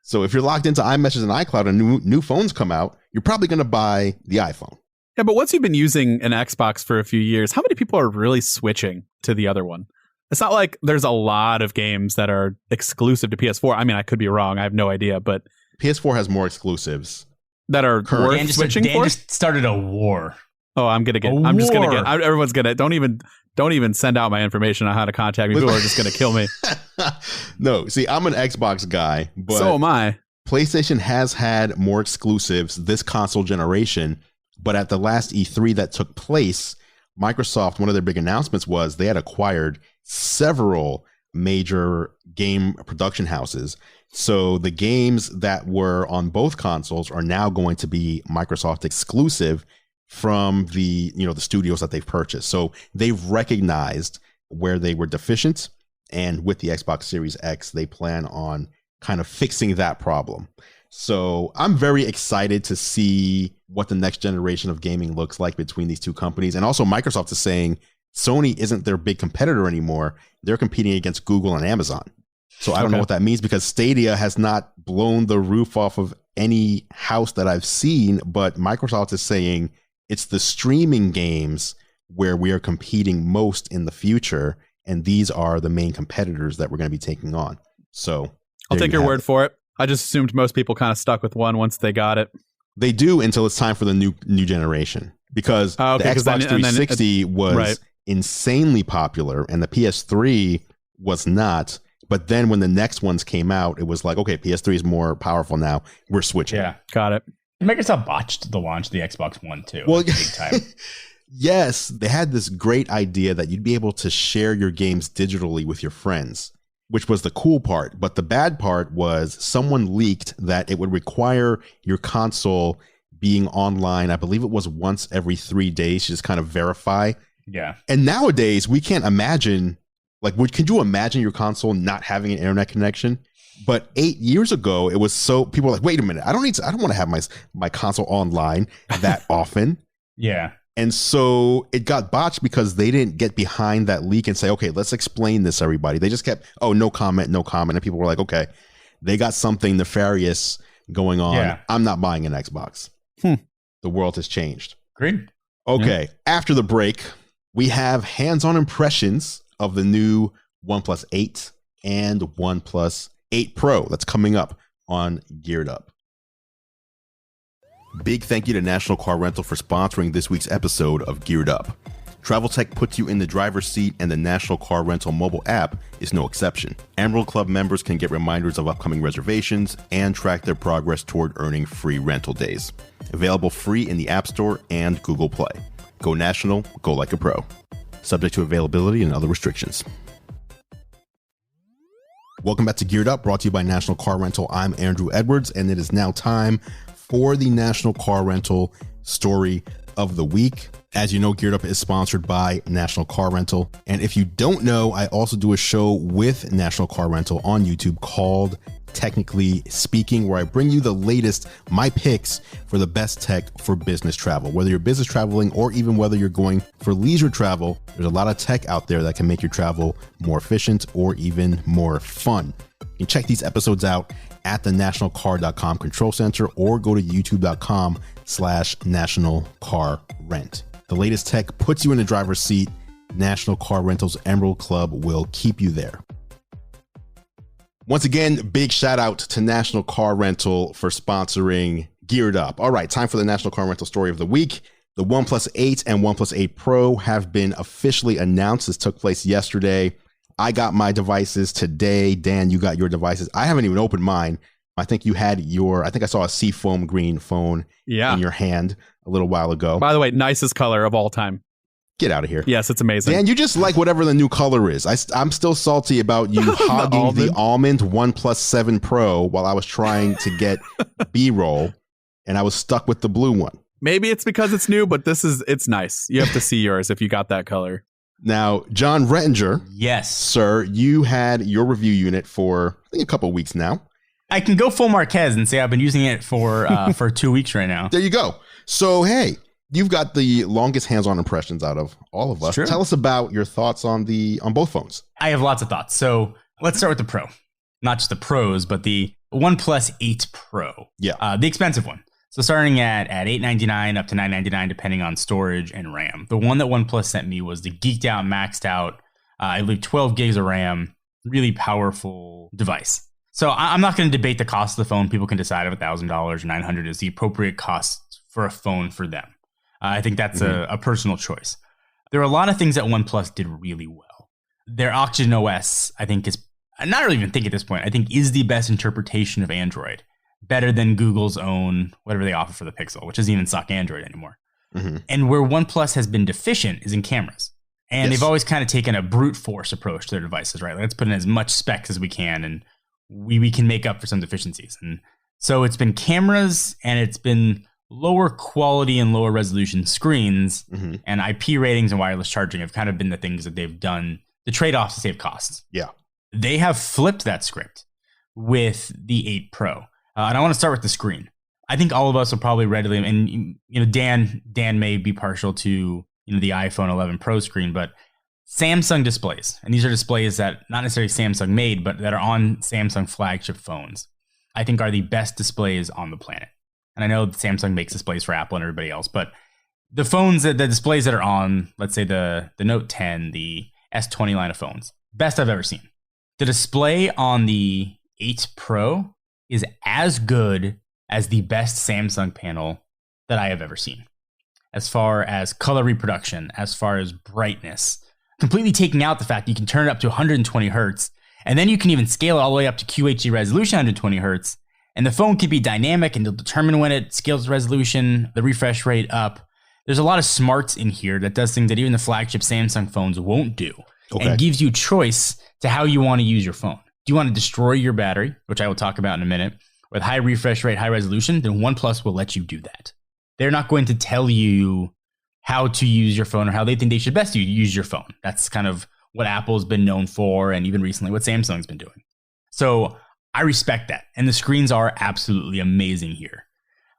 So if you're locked into iMessage and iCloud and new phones come out, you're probably going to buy the iPhone. Yeah, but once you've been using an Xbox for a few years, how many people are really switching to the other one? It's not like there's a lot of games that are exclusive to PS4. I mean, I could be wrong. I have no idea, but PS4 has more exclusives that are worth switching for. Dan just started a war. Oh, I'm gonna get. I'm just gonna get. Everyone's gonna. Don't even don't even send out my information on how to contact me. People are just going to kill me. No, see, I'm an Xbox guy, but so am I. PlayStation has had more exclusives this console generation, but at the last E3 that took place, Microsoft, one of their big announcements was they had acquired several major game production houses. So the games that were on both consoles are now going to be Microsoft exclusive from the studios that they've purchased. So they've recognized where they were deficient, and with the Xbox Series X, they plan on kind of fixing that problem. So I'm very excited to see what the next generation of gaming looks like between these two companies. And also Microsoft is saying Sony isn't their big competitor anymore. They're competing against Google and Amazon. So I don't know what that means, because Stadia has not blown the roof off of any house that I've seen, but Microsoft is saying it's the streaming games where we are competing most in the future, and these are the main competitors that we're going to be taking on. So I'll take your word for it. I just assumed most people kind of stuck with one once they got it. They do until it's time for the new generation, because the Xbox 360 was insanely popular and the PS3 was not. But then when the next ones came out, it was like, okay, PS3 is more powerful now. We're switching. Yeah, got it. Microsoft botched the launch of the Xbox One too. Well, big time. Yes, they had this great idea that you'd be able to share your games digitally with your friends, which was the cool part. But the bad part was someone leaked that it would require your console being online. I believe it was once every 3 days to just kind of verify. Yeah. And nowadays we can't imagine, could you imagine your console not having an internet connection? But 8 years ago, it was so people were like, wait a minute, I don't want to have my console online that often. Yeah. And so it got botched because they didn't get behind that leak and say, okay, let's explain this, everybody. They just kept, no comment. And people were like, okay, they got something nefarious going on. Yeah. I'm not buying an Xbox. The world has changed. Great. Okay. Yeah. After the break, we have hands-on impressions of the new OnePlus 8 and OnePlus 8 Pro that's coming up on Geared Up. Big thank you to National Car Rental for sponsoring this week's episode of Geared Up. Travel tech puts you in the driver's seat, and the National Car Rental mobile app is no exception. Emerald Club members can get reminders of upcoming reservations and track their progress toward earning free rental days. Available free in the App Store and Google Play. Go national, go like a pro. Subject to availability and other restrictions. Welcome back to Geared Up, brought to you by National Car Rental. I'm Andrew Edwards, and it is now time for the National Car Rental story of the week. As you know, Geared Up is sponsored by National Car Rental. And if you don't know, I also do a show with National Car Rental on YouTube called Technically Speaking, where I bring you the latest, my picks for the best tech for business travel. Whether you're business traveling or even whether you're going for leisure travel, there's a lot of tech out there that can make your travel more efficient or even more fun. You can check these episodes out at the nationalcar.com control center or go to youtube.com/nationalcarrent. The latest tech puts you in the driver's seat. National Car Rental's Emerald Club will keep you there. Once again, big shout out to National Car Rental for sponsoring Geared Up. All right, time for the National Car Rental story of the week. The OnePlus 8 and OnePlus 8 Pro have been officially announced. This took place yesterday. I got my devices today. Dan, you got your devices. I haven't even opened mine. I think you had I think I saw a seafoam green phone in your hand a little while ago. By the way, nicest color of all time. Get out of here. Yes, it's amazing. Dan, you just like whatever the new color is. I'm still salty about you hogging the almond OnePlus 7 Pro while I was trying to get B-roll, and I was stuck with the blue one. Maybe it's because it's new, but it's nice. You have to see yours if you got that color. Now, John Rettinger. Yes. Sir, you had your review unit for, I think, a couple of weeks now. I can go full Marquez and say I've been using it for 2 weeks right now. There you go. So, hey, you've got the longest hands-on impressions out of all of us. Tell us about your thoughts on both phones. I have lots of thoughts. So let's start with the Pro. Not just the Pros, but the OnePlus 8 Pro. Yeah. The expensive one. So starting at $899 up to $999, depending on storage and RAM. The one that OnePlus sent me was the geeked out, maxed out, I believe 12 gigs of RAM, really powerful device. So I'm not going to debate the cost of the phone. People can decide if $1,000 or $900 is the appropriate cost for a phone for them. I think that's a personal choice. There are a lot of things that OnePlus did really well. Their Oxygen OS, I think, is, I not really even think at this point, I think is the best interpretation of Android. Better than Google's own, whatever they offer for the Pixel, which doesn't even suck Android anymore. Mm-hmm. And where OnePlus has been deficient is in cameras. And they've always kind of taken a brute force approach to their devices, right? Let's put in as much specs as we can, and we can make up for some deficiencies. And so it's been cameras, and it's been lower quality and lower resolution screens, and IP ratings and wireless charging have kind of been the things that they've done, the trade-offs to save costs. Yeah. They have flipped that script with the 8 Pro. And I want to start with the screen. I think all of us will probably readily, and Dan may be partial to the iPhone 11 Pro screen, but Samsung displays, and these are displays that not necessarily Samsung made, but that are on Samsung flagship phones, I think are the best displays on the planet. And I know Samsung makes displays for Apple and everybody else, but the phones, the displays that are on, let's say the Note 10, the S20 line of phones, best I've ever seen. The display on the 8 Pro is as good as the best Samsung panel that I have ever seen. As far as color reproduction, as far as brightness, completely taking out the fact you can turn it up to 120 hertz, and then you can even scale it all the way up to QHD resolution 120 hertz, and the phone can be dynamic and it'll determine when it scales the resolution, the refresh rate up. There's a lot of smarts in here that does things that even the flagship Samsung phones won't do, and gives you choice to how you want to use your phone. Do you want to destroy your battery, which I will talk about in a minute, with high refresh rate, high resolution? Then OnePlus will let you do that. They're not going to tell you how to use your phone or how they think they should best use your phone. That's kind of what Apple's been known for, and even recently what Samsung's been doing. So I respect that. And the screens are absolutely amazing here.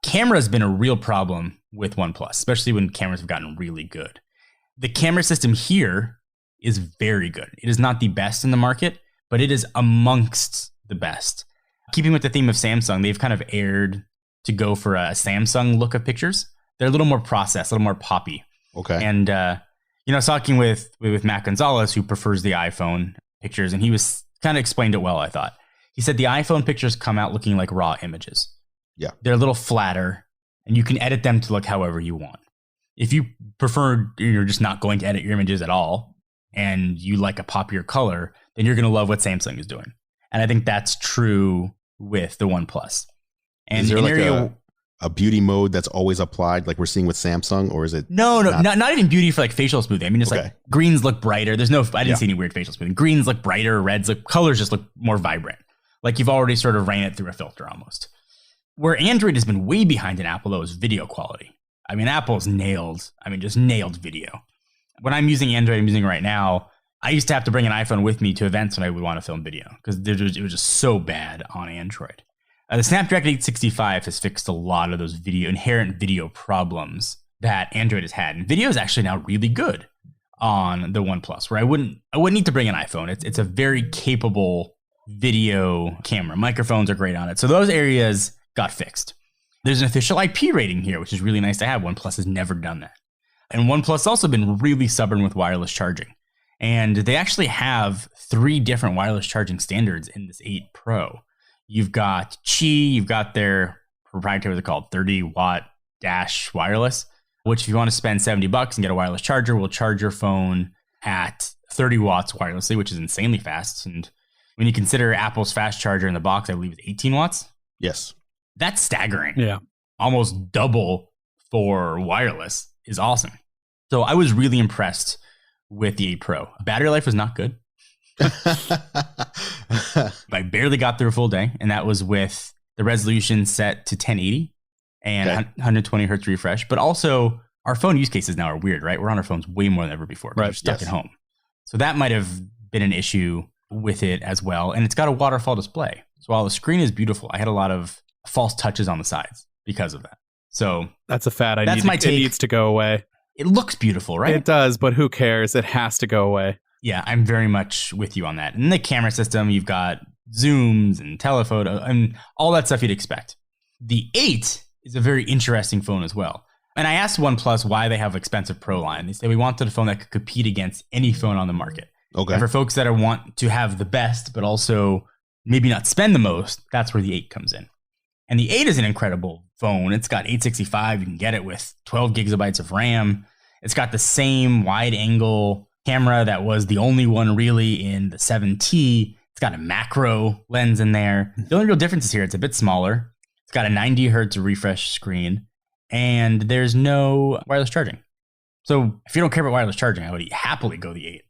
Camera has been a real problem with OnePlus, especially when cameras have gotten really good. The camera system here is very good. It is not the best in the market, but it is amongst the best. Keeping with the theme of Samsung, they've kind of erred to go for a Samsung look of pictures. They're a little more processed, a little more poppy. Okay. And, I was talking with Matt Gonzalez, who prefers the iPhone pictures, and he was kind of explained it well, I thought. He said the iPhone pictures come out looking like raw images. Yeah. They're a little flatter, and you can edit them to look however you want. If you prefer, you're just not going to edit your images at all, and you like a poppier color, then you're going to love what Samsung is doing. And I think that's true with the OnePlus. And is there like a beauty mode that's always applied like we're seeing with Samsung, or is it? No, not even beauty for like facial smoothing. I mean, it's like greens look brighter. I didn't see any weird facial smoothing. Greens look brighter, colors just look more vibrant. Like you've already sort of ran it through a filter almost. Where Android has been way behind in Apple, though, is video quality. I mean, Apple's just nailed video. When I'm using Android, I'm using it right now, I used to have to bring an iPhone with me to events when I would want to film video because it was just so bad on Android. The Snapdragon 865 has fixed a lot of those inherent video problems that Android has had. And video is actually now really good on the OnePlus, where I wouldn't need to bring an iPhone. It's a very capable video camera. Microphones are great on it. So those areas got fixed. There's an official IP rating here, which is really nice to have. OnePlus has never done that. And OnePlus has also been really stubborn with wireless charging. And they actually have 3 different wireless charging standards in this 8 Pro. You've got Qi, you've got their proprietary, what they're called, 30-watt dash wireless, which if you want to spend $70 and get a wireless charger, will charge your phone at 30 watts wirelessly, which is insanely fast. And when you consider Apple's fast charger in the box, I believe it's 18 watts. Yes. That's staggering. Yeah. Almost double for wireless is awesome. So I was really impressed with the 8 Pro. Battery life was not good. I barely got through a full day, and that was with the resolution set to 1080 and 120 hertz refresh. But also, our phone use cases now are weird, right? We're on our phones way more than ever before. Right. We're stuck at home. So that might have been an issue with it as well. And it's got a waterfall display. So while the screen is beautiful, I had a lot of false touches on the sides because of that. So that's a fad. It needs to go away. It looks beautiful, right? It does, but who cares? It has to go away. Yeah, I'm very much with you on that. And the camera system, you've got zooms and telephoto and all that stuff you'd expect. The 8 is a very interesting phone as well. And I asked OnePlus why they have expensive Pro line. They said we wanted a phone that could compete against any phone on the market. Okay. And for folks that want to have the best, but also maybe not spend the most, that's where the 8 comes in. And the 8 is an incredible phone. It's got 865. You can get it with 12 gigabytes of RAM. It's got the same wide angle camera that was the only one really in the 7T. It's got a macro lens in there. The only real difference is here, it's a bit smaller. It's got a 90 hertz refresh screen, and there's no wireless charging. So if you don't care about wireless charging, I would happily go the 8.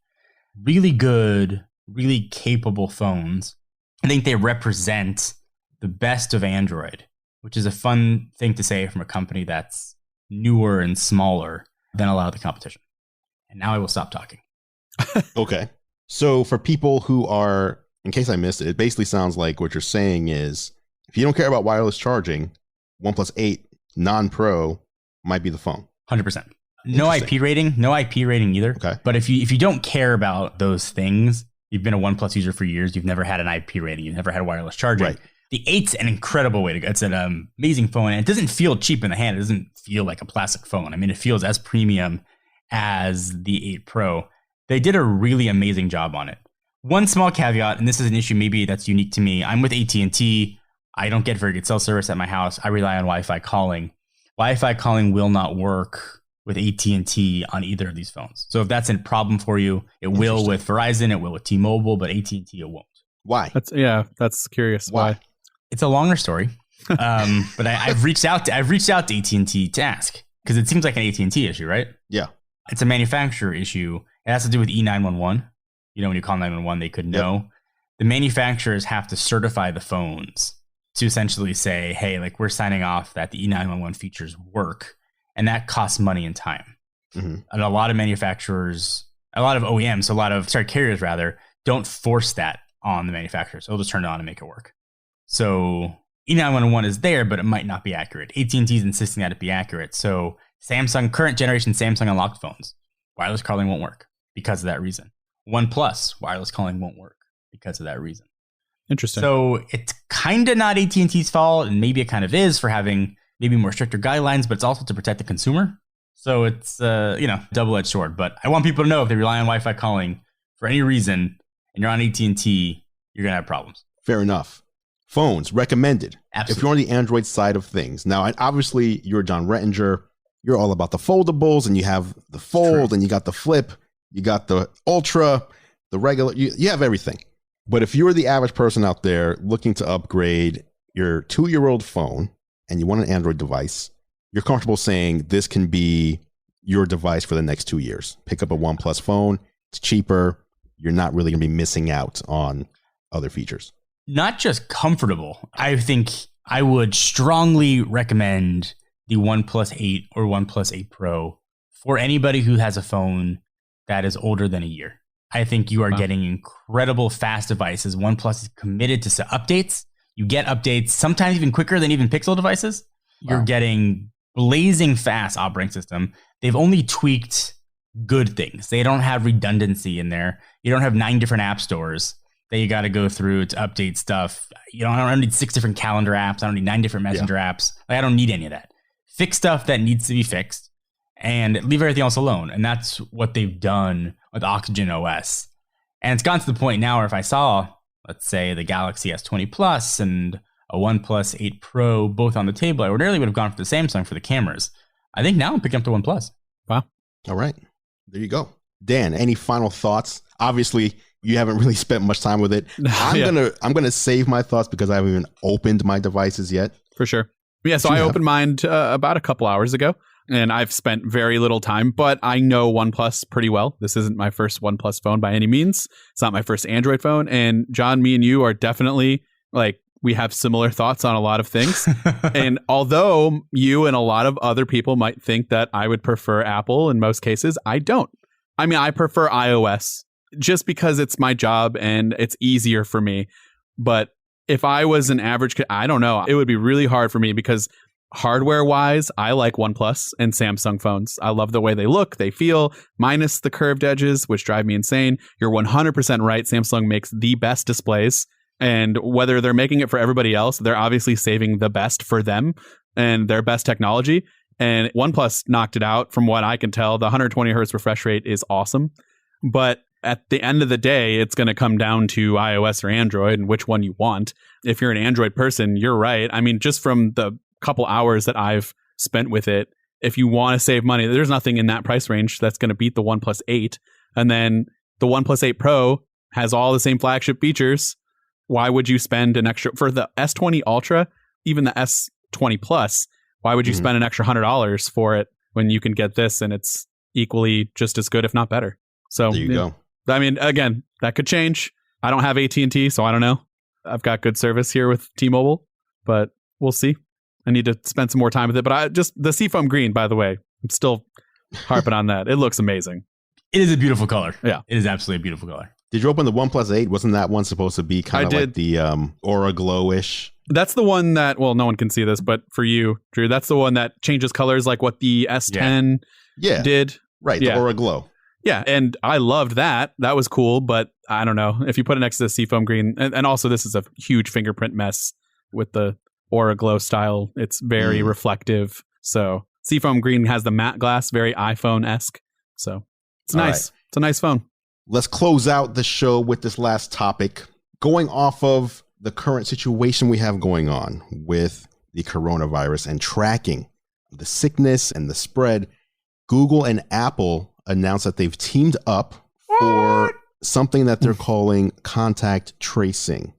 Really good, really capable phones. I think they represent the best of Android, which is a fun thing to say from a company that's newer and smaller than a lot of the competition. And now I will stop talking. Okay. So for people who are, in case I missed it, it basically sounds like what you're saying is if you don't care about wireless charging, OnePlus 8 non-Pro might be the phone. 100%. No IP rating, either. Okay. But if you don't care about those things, you've been a OnePlus user for years, you've never had an IP rating, you've never had wireless charging. Right. The 8's an incredible way to go. It's an amazing phone, and it doesn't feel cheap in the hand. It doesn't feel like a plastic phone. I mean, it feels as premium as the 8 Pro. They did a really amazing job on it. One small caveat, and this is an issue maybe that's unique to me. I'm with AT&T. I don't get very good cell service at my house. I rely on Wi-Fi calling. Wi-Fi calling will not work with AT&T on either of these phones. So if that's a problem for you, it will with Verizon, it will with T-Mobile, but AT&T it won't. Why? That's curious. Why? It's a longer story. But I've reached out to AT&T to ask, because it seems like an AT&T issue, right? Yeah. It's a manufacturer issue. It has to do with E911. You know, when you call 911, they could know. Yep. The manufacturers have to certify the phones to essentially say, hey, like we're signing off that the E911 features work. And that costs money and time. Mm-hmm. And a lot of manufacturers, a lot of OEMs, carriers rather, don't force that on the manufacturers. They'll just turn it on and make it work. So E911 is there, but it might not be accurate. AT&T is insisting that it be accurate. So current generation Samsung unlocked phones, wireless calling won't work because of that reason. OnePlus, wireless calling won't work because of that reason. Interesting. So it's kind of not AT&T's fault, and maybe it kind of is for having maybe more stricter guidelines, but it's also to protect the consumer. So it's, double-edged sword. But I want people to know if they rely on Wi-Fi calling for any reason and you're on AT&T, you're going to have problems. Fair enough. Phones, recommended. Absolutely. If you're on the Android side of things. Now, obviously, you're John Rettinger. You're all about the foldables, and you have the fold, and you got the flip, you got the ultra, the regular. You have everything. But if you're the average person out there looking to upgrade your 2-year-old phone, and you want an Android device, you're comfortable saying this can be your device for the next 2 years. Pick up a OnePlus phone. It's cheaper. You're not really going to be missing out on other features. Not just comfortable. I think I would strongly recommend the OnePlus 8 or OnePlus 8 Pro for anybody who has a phone that is older than a year. I think you are getting incredible fast devices. OnePlus is committed to updates. You get updates sometimes even quicker than even Pixel devices. You're getting blazing fast operating system. They've only tweaked good things. They don't have redundancy in there. You don't have 9 different app stores that you got to go through to update stuff. I don't need 6 different calendar apps. I don't need 9 different messenger apps. Like, I don't need any of that. Fix stuff that needs to be fixed and leave everything else alone. And that's what they've done with Oxygen OS. And it's gotten to the point now where if I saw, let's say, the Galaxy S20 Plus and a OnePlus 8 Pro both on the table, I ordinarily would have gone for the Samsung for the cameras. I think now I'm picking up the OnePlus. Wow. All right. There you go. Dan, any final thoughts? Obviously, you haven't really spent much time with it. I'm gonna save my thoughts because I haven't even opened my devices yet. For sure. Yeah, so I opened mine about a couple hours ago, and I've spent very little time, but I know OnePlus pretty well. This isn't my first OnePlus phone by any means. It's not my first Android phone. And John, me and you are definitely we have similar thoughts on a lot of things. And although you and a lot of other people might think that I would prefer Apple in most cases, I don't. I mean, I prefer iOS just because it's my job and it's easier for me. But if I was an average, I don't know, it would be really hard for me because hardware-wise, I like OnePlus and Samsung phones. I love the way they look, they feel, minus the curved edges, which drive me insane. You're 100% right. Samsung makes the best displays. And whether they're making it for everybody else, they're obviously saving the best for them and their best technology. And OnePlus knocked it out from what I can tell. The 120 hertz refresh rate is awesome. But at the end of the day, it's going to come down to iOS or Android and which one you want. If you're an Android person, you're right. I mean, just from the couple hours that I've spent with it, if you want to save money, there's nothing in that price range that's going to beat the OnePlus 8. And then the OnePlus 8 Pro has all the same flagship features. Why would you spend an extra for the S20 Ultra, even the S20 Plus? Why would you spend an extra $100 for it when you can get this and it's equally just as good, if not better? So there you go. I mean, again, that could change. I don't have AT&T, so I don't know. I've got good service here with T-Mobile, but we'll see. I need to spend some more time with it. But the Seafoam Green, by the way, I'm still harping on that. It looks amazing. It is a beautiful color. Yeah. It is absolutely a beautiful color. Did you open the OnePlus 8? Wasn't that one supposed to be kind of like the Aura Glow-ish? That's the one that, well, no one can see this, but for you, Drew, that's the one that changes colors like what the S10 did. Right, the Aura Glow. Yeah, and I loved that. That was cool, but I don't know. If you put it next to the Seafoam Green, and also this is a huge fingerprint mess with the Aura Glow style. It's very reflective. So Seafoam Green has the matte glass, very iPhone-esque. So it's nice. Right. It's a nice phone. Let's close out the show with this last topic. Going off of the current situation we have going on with the coronavirus and tracking the sickness and the spread, Google and Apple announced that they've teamed up for something that they're calling contact tracing.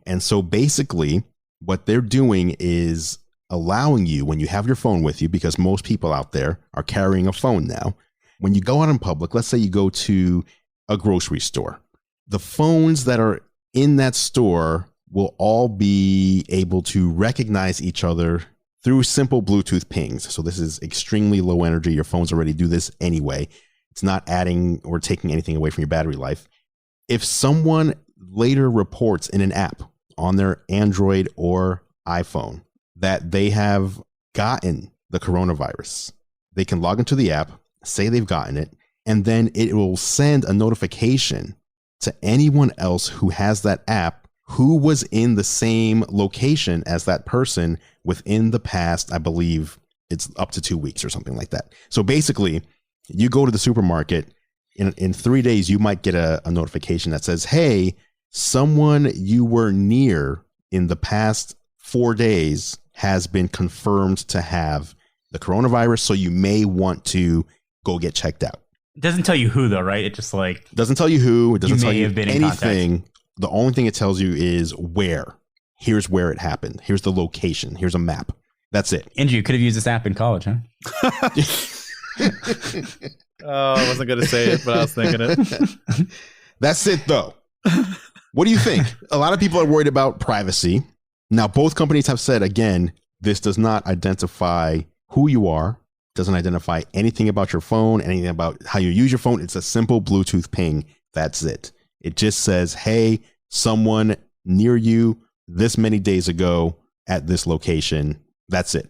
And so basically what they're doing is allowing you, when you have your phone with you, because most people out there are carrying a phone now, when you go out in public, let's say you go to a grocery store, the phones that are in that store will all be able to recognize each other through simple Bluetooth pings. So this is extremely low energy. Your phones already do this anyway. It's not adding or taking anything away from your battery life. If someone later reports in an app on their Android or iPhone that they have gotten the coronavirus, they can log into the app, say they've gotten it, and then it will send a notification to anyone else who has that app who was in the same location as that person within the past, I believe it's up to 2 weeks or something like that. So basically, you go to the supermarket, in 3 days, you might get a notification that says, hey, someone you were near in the past 4 days has been confirmed to have the coronavirus, so you may want to go get checked out. It doesn't tell you who, though, right? It just like... doesn't tell you who. It doesn't tell you anything. The only thing it tells you is where. Here's where it happened. Here's the location. Here's a map. That's it. Andrew, you could have used this app in college, huh? Oh, I wasn't going to say it, but I was thinking it. That's it, though. What do you think? A lot of people are worried about privacy. Now, both companies have said, again, this does not identify who you are. Doesn't identify anything about your phone, anything about how you use your phone. It's a simple Bluetooth ping. That's it. It just says, hey, someone near you this many days ago at this location. That's it.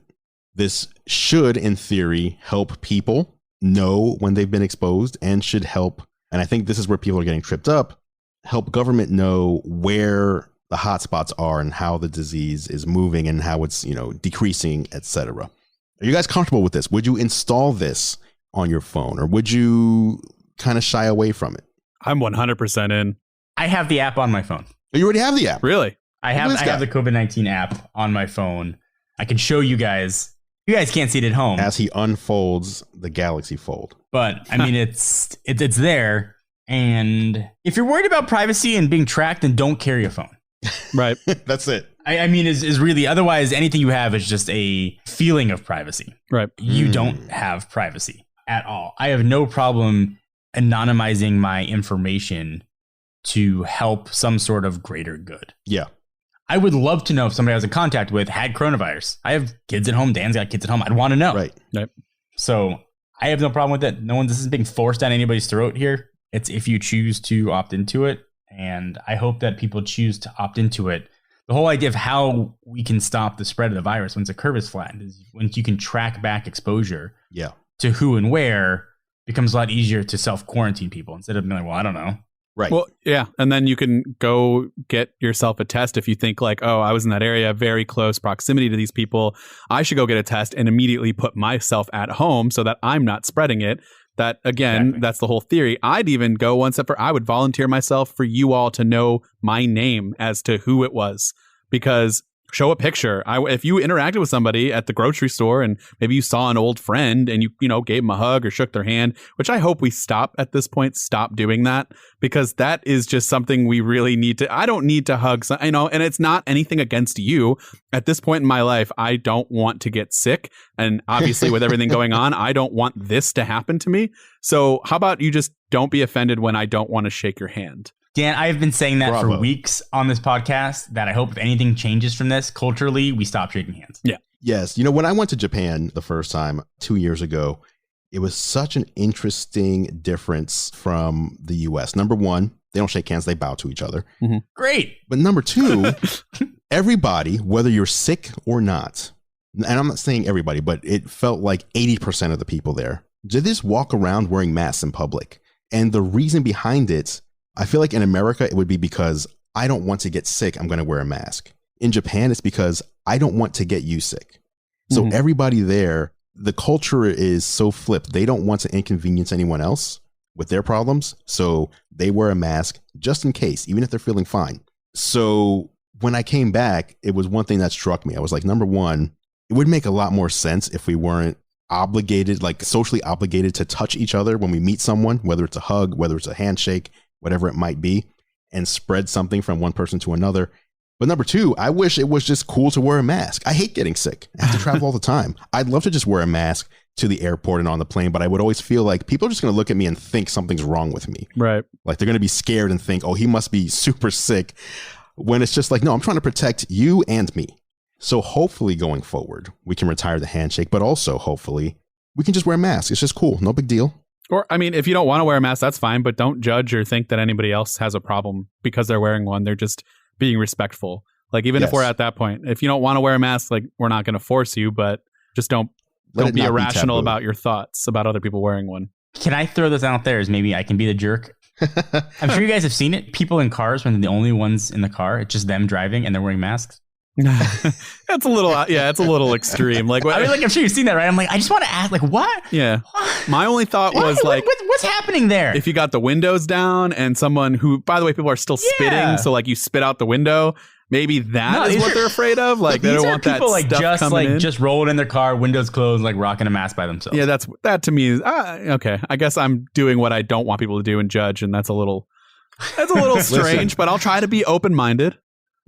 This should, in theory, help people know when they've been exposed and should help. And I think this is where people are getting tripped up. Help government know where the hotspots are and how the disease is moving and how it's, decreasing, etc. Are you guys comfortable with this? Would you install this on your phone, or would you kind of shy away from it? I'm 100% in. I have the app on my phone. Oh, you already have the app? Really? I have the COVID-19 app on my phone. I can show you guys. You guys can't see it at home. As he unfolds the Galaxy Fold. But, I mean, it's there. And if you're worried about privacy and being tracked, then don't carry a phone. Right. That's it. I mean, is really, otherwise anything you have is just a feeling of privacy. Right. You don't have privacy at all. I have no problem anonymizing my information to help some sort of greater good. Yeah. I would love to know if somebody I was in contact with had coronavirus. I have kids at home. Dan's got kids at home. I'd want to know. Right. So I have no problem with it. This isn't being forced down anybody's throat here. It's if you choose to opt into it. And I hope that people choose to opt into it. The whole idea of how we can stop the spread of the virus once the curve is flattened is when you can track back exposure to who and where, becomes a lot easier to self-quarantine people instead of being like, well, I don't know. Right. Well, yeah. And then you can go get yourself a test if you think like, oh, I was in that area, very close proximity to these people. I should go get a test and immediately put myself at home so that I'm not spreading it. That, again, That's the whole theory. I'd even go one step further. I would volunteer myself for you all to know my name as to who it was. Because show a picture. If you interacted with somebody at the grocery store and maybe you saw an old friend and you gave them a hug or shook their hand, which I hope we stop doing that, because that is just something we really need to. I don't need to hug, and it's not anything against you. At this point in my life, I don't want to get sick. And obviously with everything going on, I don't want this to happen to me. So how about you just don't be offended when I don't want to shake your hand? Dan, I've been saying that for weeks on this podcast, that I hope if anything changes from this culturally, we stop shaking hands. Yeah. Yes. When I went to Japan the first time 2 years ago, it was such an interesting difference from the US. Number one, they don't shake hands. They bow to each other. Mm-hmm. Great. But number two, everybody, whether you're sick or not, and I'm not saying everybody, but it felt like 80% of the people there, they just walk around wearing masks in public. And the reason behind it, I feel like in America, it would be because I don't want to get sick. I'm going to wear a mask. In Japan, it's because I don't want to get you sick. So everybody there, the culture is so flipped. They don't want to inconvenience anyone else with their problems. So they wear a mask just in case, even if they're feeling fine. So when I came back, it was one thing that struck me. I was like, number one, it would make a lot more sense if we weren't obligated, like socially obligated to touch each other when we meet someone, whether it's a hug, whether it's a handshake, whatever it might be, and spread something from one person to another. But number two, I wish it was just cool to wear a mask. I hate getting sick. I have to travel all the time. I'd love to just wear a mask to the airport and on the plane, but I would always feel like people are just going to look at me and think something's wrong with me. Right. Like they're going to be scared and think, oh, he must be super sick. When it's just like, no, I'm trying to protect you and me. So hopefully going forward, we can retire the handshake, but also hopefully we can just wear a mask. It's just cool. No big deal. Or, I mean, if you don't want to wear a mask, that's fine, but don't judge or think that anybody else has a problem because they're wearing one. They're just being respectful. Like, even if we're at that point, if you don't want to wear a mask, like, we're not going to force you, but just don't be irrational about your thoughts about other people wearing one. Can I throw this out there as maybe I can be the jerk? I'm sure you guys have seen it. People in cars, when they're the only ones in the car, it's just them driving and they're wearing masks. That's a little, it's a little extreme. Like, I mean, like, I'm sure you've seen that, right? I'm like, I just want to ask, like, what? Yeah. My only thought was like, what's happening there? If you got the windows down and someone who, by the way, people are still spitting, so like you spit out the window, maybe that is what they're afraid of. Like, they don't want that stuff coming in. Just rolling in their car, windows closed, like rocking a mask by themselves. Yeah, that to me is okay. I guess I'm doing what I don't want people to do and judge, and that's a little strange. But I'll try to be open-minded.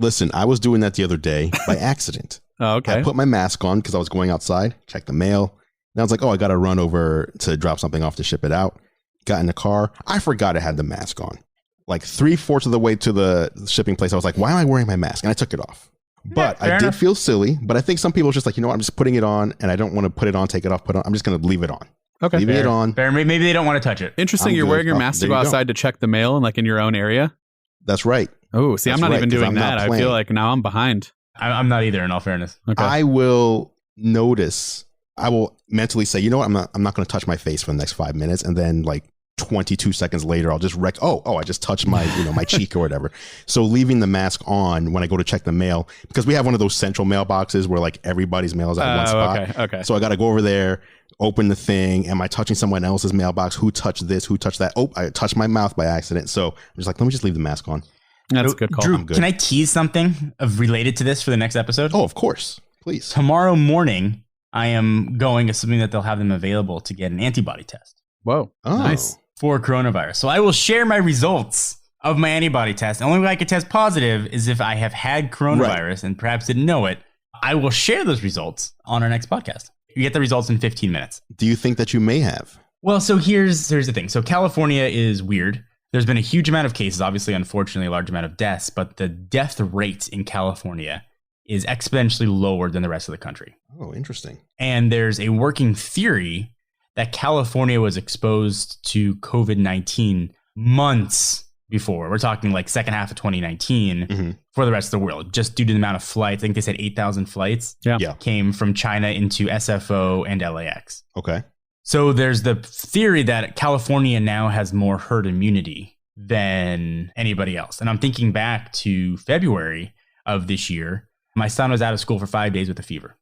Listen, I was doing that the other day by accident. Oh, okay. I put my mask on because I was going outside, checked the mail. And I was like, oh, I got to run over to drop something off to ship it out. Got in the car. I forgot I had the mask on. Like 3/4 of the way to the shipping place, I was like, why am I wearing my mask? And I took it off. But I did feel silly. But I think some people are just like, you know what? I'm just putting it on and I don't want to put it on, take it off, put it on. I'm just going to leave it on. Okay. Leaving it on. Fair. Maybe they don't want to touch it. Interesting. You're wearing your mask to go outside to check the mail and like in your own area. That's right. Oh, see, I'm not even doing that. I feel like now I'm behind. I'm not either, in all fairness. Okay. I will notice. I will mentally say, you know what? I'm not going to touch my face for the next 5 minutes. And then like 22 seconds later, I'll just I just touched my, my cheek or whatever. So leaving the mask on when I go to check the mail, because we have one of those central mailboxes where like everybody's mail is at one spot. Okay. So I got to go over there, open the thing. Am I touching someone else's mailbox? Who touched this? Who touched that? Oh, I touched my mouth by accident. So I'm just like, let me just leave the mask on. That's a good call. Drew, can I tease something related to this for the next episode? Oh, of course. Please. Tomorrow morning, I am going, assuming that they'll have them available, to get an antibody test. Whoa. Oh. Nice. For coronavirus. So I will share my results of my antibody test. The only way I could test positive is if I have had coronavirus and perhaps didn't know it. I will share those results on our next podcast. You get the results in 15 minutes. Do you think that you may have? Well, so here's the thing. So California is weird. There's been a huge amount of cases, obviously, unfortunately, a large amount of deaths, but the death rate in California is exponentially lower than the rest of the country. Oh, interesting. And there's a working theory that California was exposed to COVID-19 months before. We're talking like second half of 2019 for the rest of the world, just due to the amount of flights. I think they said 8,000 flights came from China into SFO and LAX. Okay. So there's the theory that California now has more herd immunity than anybody else. And I'm thinking back to February of this year. My son was out of school for 5 days with a fever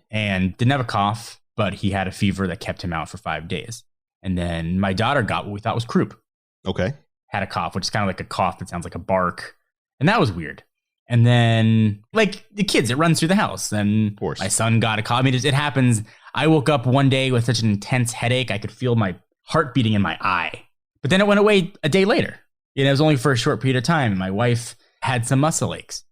and didn't have a cough, but he had a fever that kept him out for 5 days. And then my daughter got what we thought was croup. Okay. Had a cough, which is kind of like a cough that sounds like a bark. And that was weird. And then, like the kids, it runs through the house. Then my son got a cough. I mean, it happens. I woke up one day with such an intense headache, I could feel my heart beating in my eye. But then it went away a day later. It was only for a short period of time. And my wife had some muscle aches.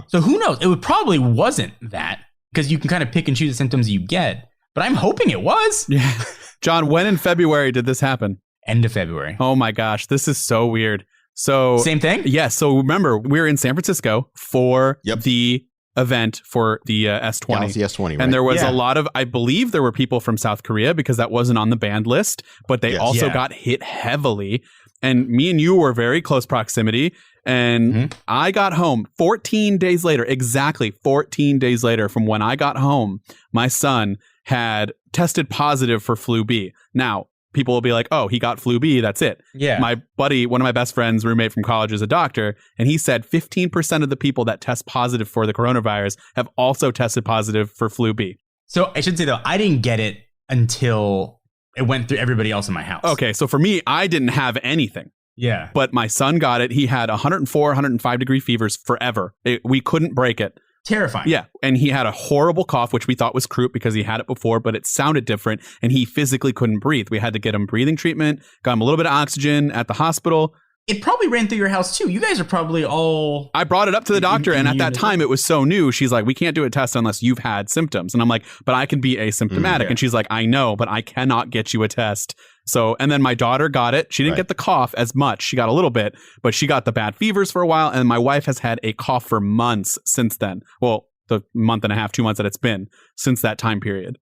So who knows? It probably wasn't that, because you can kind of pick and choose the symptoms you get. But I'm hoping it was. Yeah. John, when in February did this happen? End of February. Oh my gosh, this is so weird. So same thing? Yeah. So remember, we were in San Francisco for the event for the S20. Galaxy S20, right? And there was a lot of, I believe there were people from South Korea because that wasn't on the banned list, but they also got hit heavily. And me and you were very close proximity. And I got home 14 days later, exactly 14 days later from when I got home, my son had tested positive for flu B. Now, people will be like, oh, he got flu B. That's it. Yeah. My buddy, one of my best friends, roommate from college, is a doctor. And he said 15% of the people that test positive for the coronavirus have also tested positive for flu B. So I should say, though, I didn't get it until it went through everybody else in my house. Okay. So for me, I didn't have anything. Yeah. But my son got it. He had 104, 105 degree fevers forever. We couldn't break it. Terrifying. Yeah. And he had a horrible cough, which we thought was croup because he had it before, but it sounded different. And he physically couldn't breathe. We had to get him breathing treatment, got him a little bit of oxygen at the hospital. It probably ran through your house, too. You guys are probably all... I brought it up to the doctor, and at that time, it was so new. She's like, we can't do a test unless you've had symptoms. And I'm like, but I can be asymptomatic. And she's like, I know, but I cannot get you a test. So, and then my daughter got it. She didn't get the cough as much. She got a little bit, but she got the bad fevers for a while. And my wife has had a cough for months since then. Well, the month and a half, 2 months that it's been since that time period.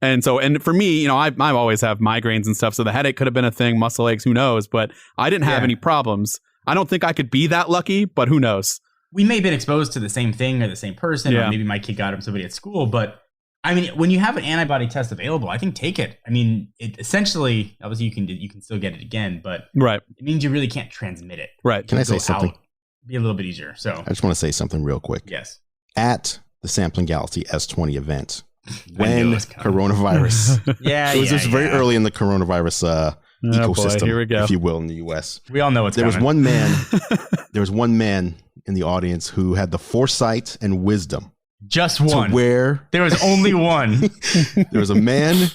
And so, and for me, I always have migraines and stuff. So the headache could have been a thing, muscle aches, who knows? But I didn't have any problems. I don't think I could be that lucky, but who knows? We may have been exposed to the same thing or the same person, or maybe my kid got it from somebody at school. But I mean, when you have an antibody test available, I think take it. I mean, it essentially, obviously you can still get it again, but it means you really can't transmit it. Right. Can I say something? Be a little bit easier. So I just want to say something real quick. Yes. At the Sampling Galaxy S20 event, when coronavirus, it was just very early in the coronavirus ecosystem, here we go. if you will, in the US. We all know what's there was one man. There was one man in the audience who had the foresight and wisdom. Just one. There was only one. There was a man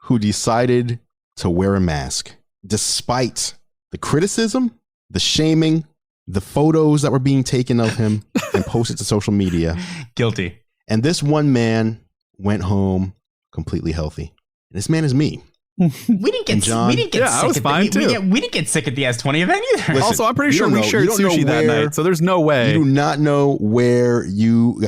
who decided to wear a mask, despite the criticism, the shaming, the photos that were being taken of him and posted to social media. Guilty. And this one man went home completely healthy. And this man is me. We didn't get sick. I was fine too. We didn't get sick at the S20 event either. Listen, also, I'm pretty sure we shared sushi that night, so there's no way. You do not know where you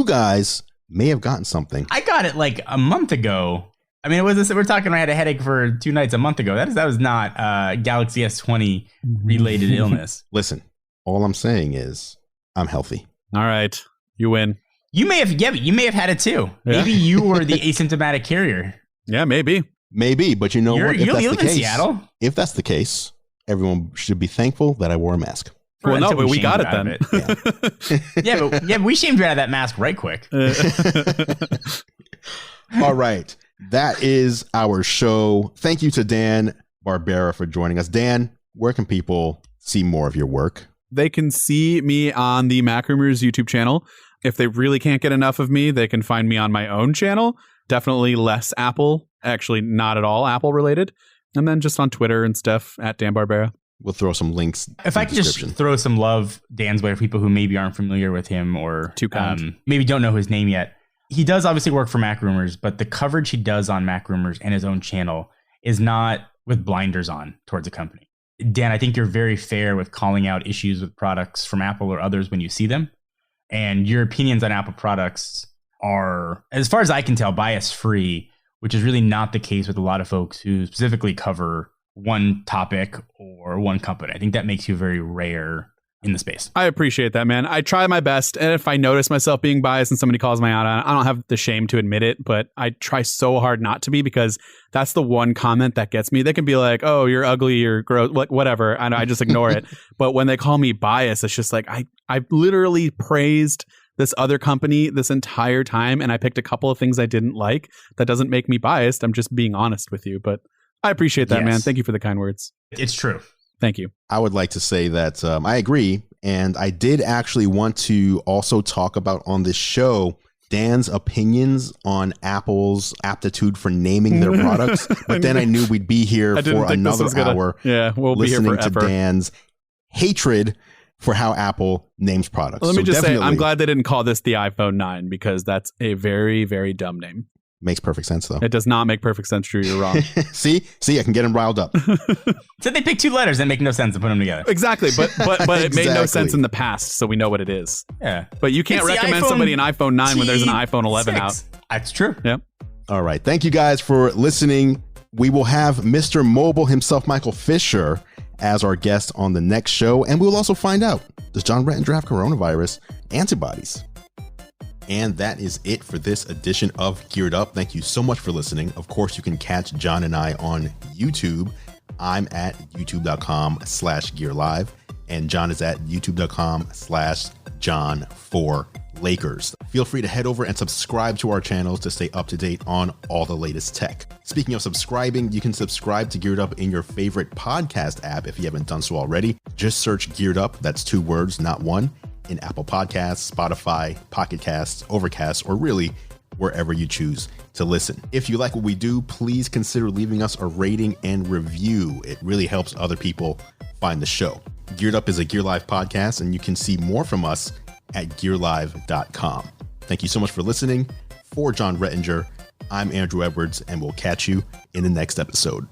guys may have gotten something. I got it like a month ago. I mean, we're talking. I had a headache for 2 nights a month ago. That was not Galaxy S20 related illness. Listen, all I'm saying is I'm healthy. All right, you win. You may have, but you may have had it too. Yeah. Maybe you were the asymptomatic carrier. Yeah, maybe, but you know what? If that's the case, Seattle. If that's the case, everyone should be thankful that I wore a mask. Well, no, but we got it then. Yeah, but we shamed you out of that mask right quick. All right. That is our show. Thank you to Dan Barbera for joining us. Dan, where can people see more of your work? They can see me on the MacRumors YouTube channel. If they really can't get enough of me, they can find me on my own channel. Definitely less Apple. Actually, not at all Apple related. And then just on Twitter and stuff at Dan Barbera. We'll throw some links. If I could just throw some love Dan's way for people who maybe aren't familiar with him or maybe don't know his name yet. He does obviously work for MacRumors, but the coverage he does on MacRumors and his own channel is not with blinders on towards a company. Dan, I think you're very fair with calling out issues with products from Apple or others when you see them. And your opinions on Apple products are, as far as I can tell, bias-free, which is really not the case with a lot of folks who specifically cover one topic or one company. I think that makes you very rare in the space. I appreciate that, man. I try my best. And if I notice myself being biased and somebody calls me out, I don't have the shame to admit it, but I try so hard not to be, because that's the one comment that gets me. They can be like, oh, you're ugly, you're gross, whatever. And I just ignore it. But when they call me biased, it's just like, I literally praised this other company this entire time, and I picked a couple of things I didn't like. That doesn't make me biased. I'm just being honest with you. But I appreciate that, man. Thank you for the kind words. It's true. Thank you. I would like to say that I agree. And I did actually want to also talk about on this show Dan's opinions on Apple's aptitude for naming their products. But then I knew we'd be here for another hour. Yeah, we'll be here forever. To Dan's hatred for how Apple names products. Let me just say, I'm glad they didn't call this the iPhone 9 because that's a very, very dumb name. Makes perfect sense, though. It does not make perfect sense, Drew. You're wrong. See, I can get him riled up. So they pick two letters that make no sense and put them together. Exactly, but it made no sense in the past, so we know what it is. Yeah, but you can't recommend somebody an iPhone 9 when there's an iPhone 11 out. That's true. Yep. All right, thank you guys for listening. We will have Mr. Mobile himself, Michael Fisher, as our guest on the next show, and we will also find out, does John Rettinger have coronavirus antibodies? And that is it for this edition of Geared Up. Thank you so much for listening. Of course, you can catch John and I on YouTube. I'm at youtube.com/GearLive, and John is at youtube.com/John4Lakers. Feel free to head over and subscribe to our channels to stay up to date on all the latest tech. Speaking of subscribing, you can subscribe to Geared Up in your favorite podcast app if you haven't done so already. Just search Geared Up, that's 2 words, not one, in Apple Podcasts, Spotify, Pocket Casts, Overcast, or really wherever you choose to listen. If you like what we do, please consider leaving us a rating and review. It really helps other people find the show. Geared Up is a Gear Live podcast, and you can see more from us at gearlive.com. Thank you so much for listening. For John Rettinger, I'm Andrew Edwards, and we'll catch you in the next episode.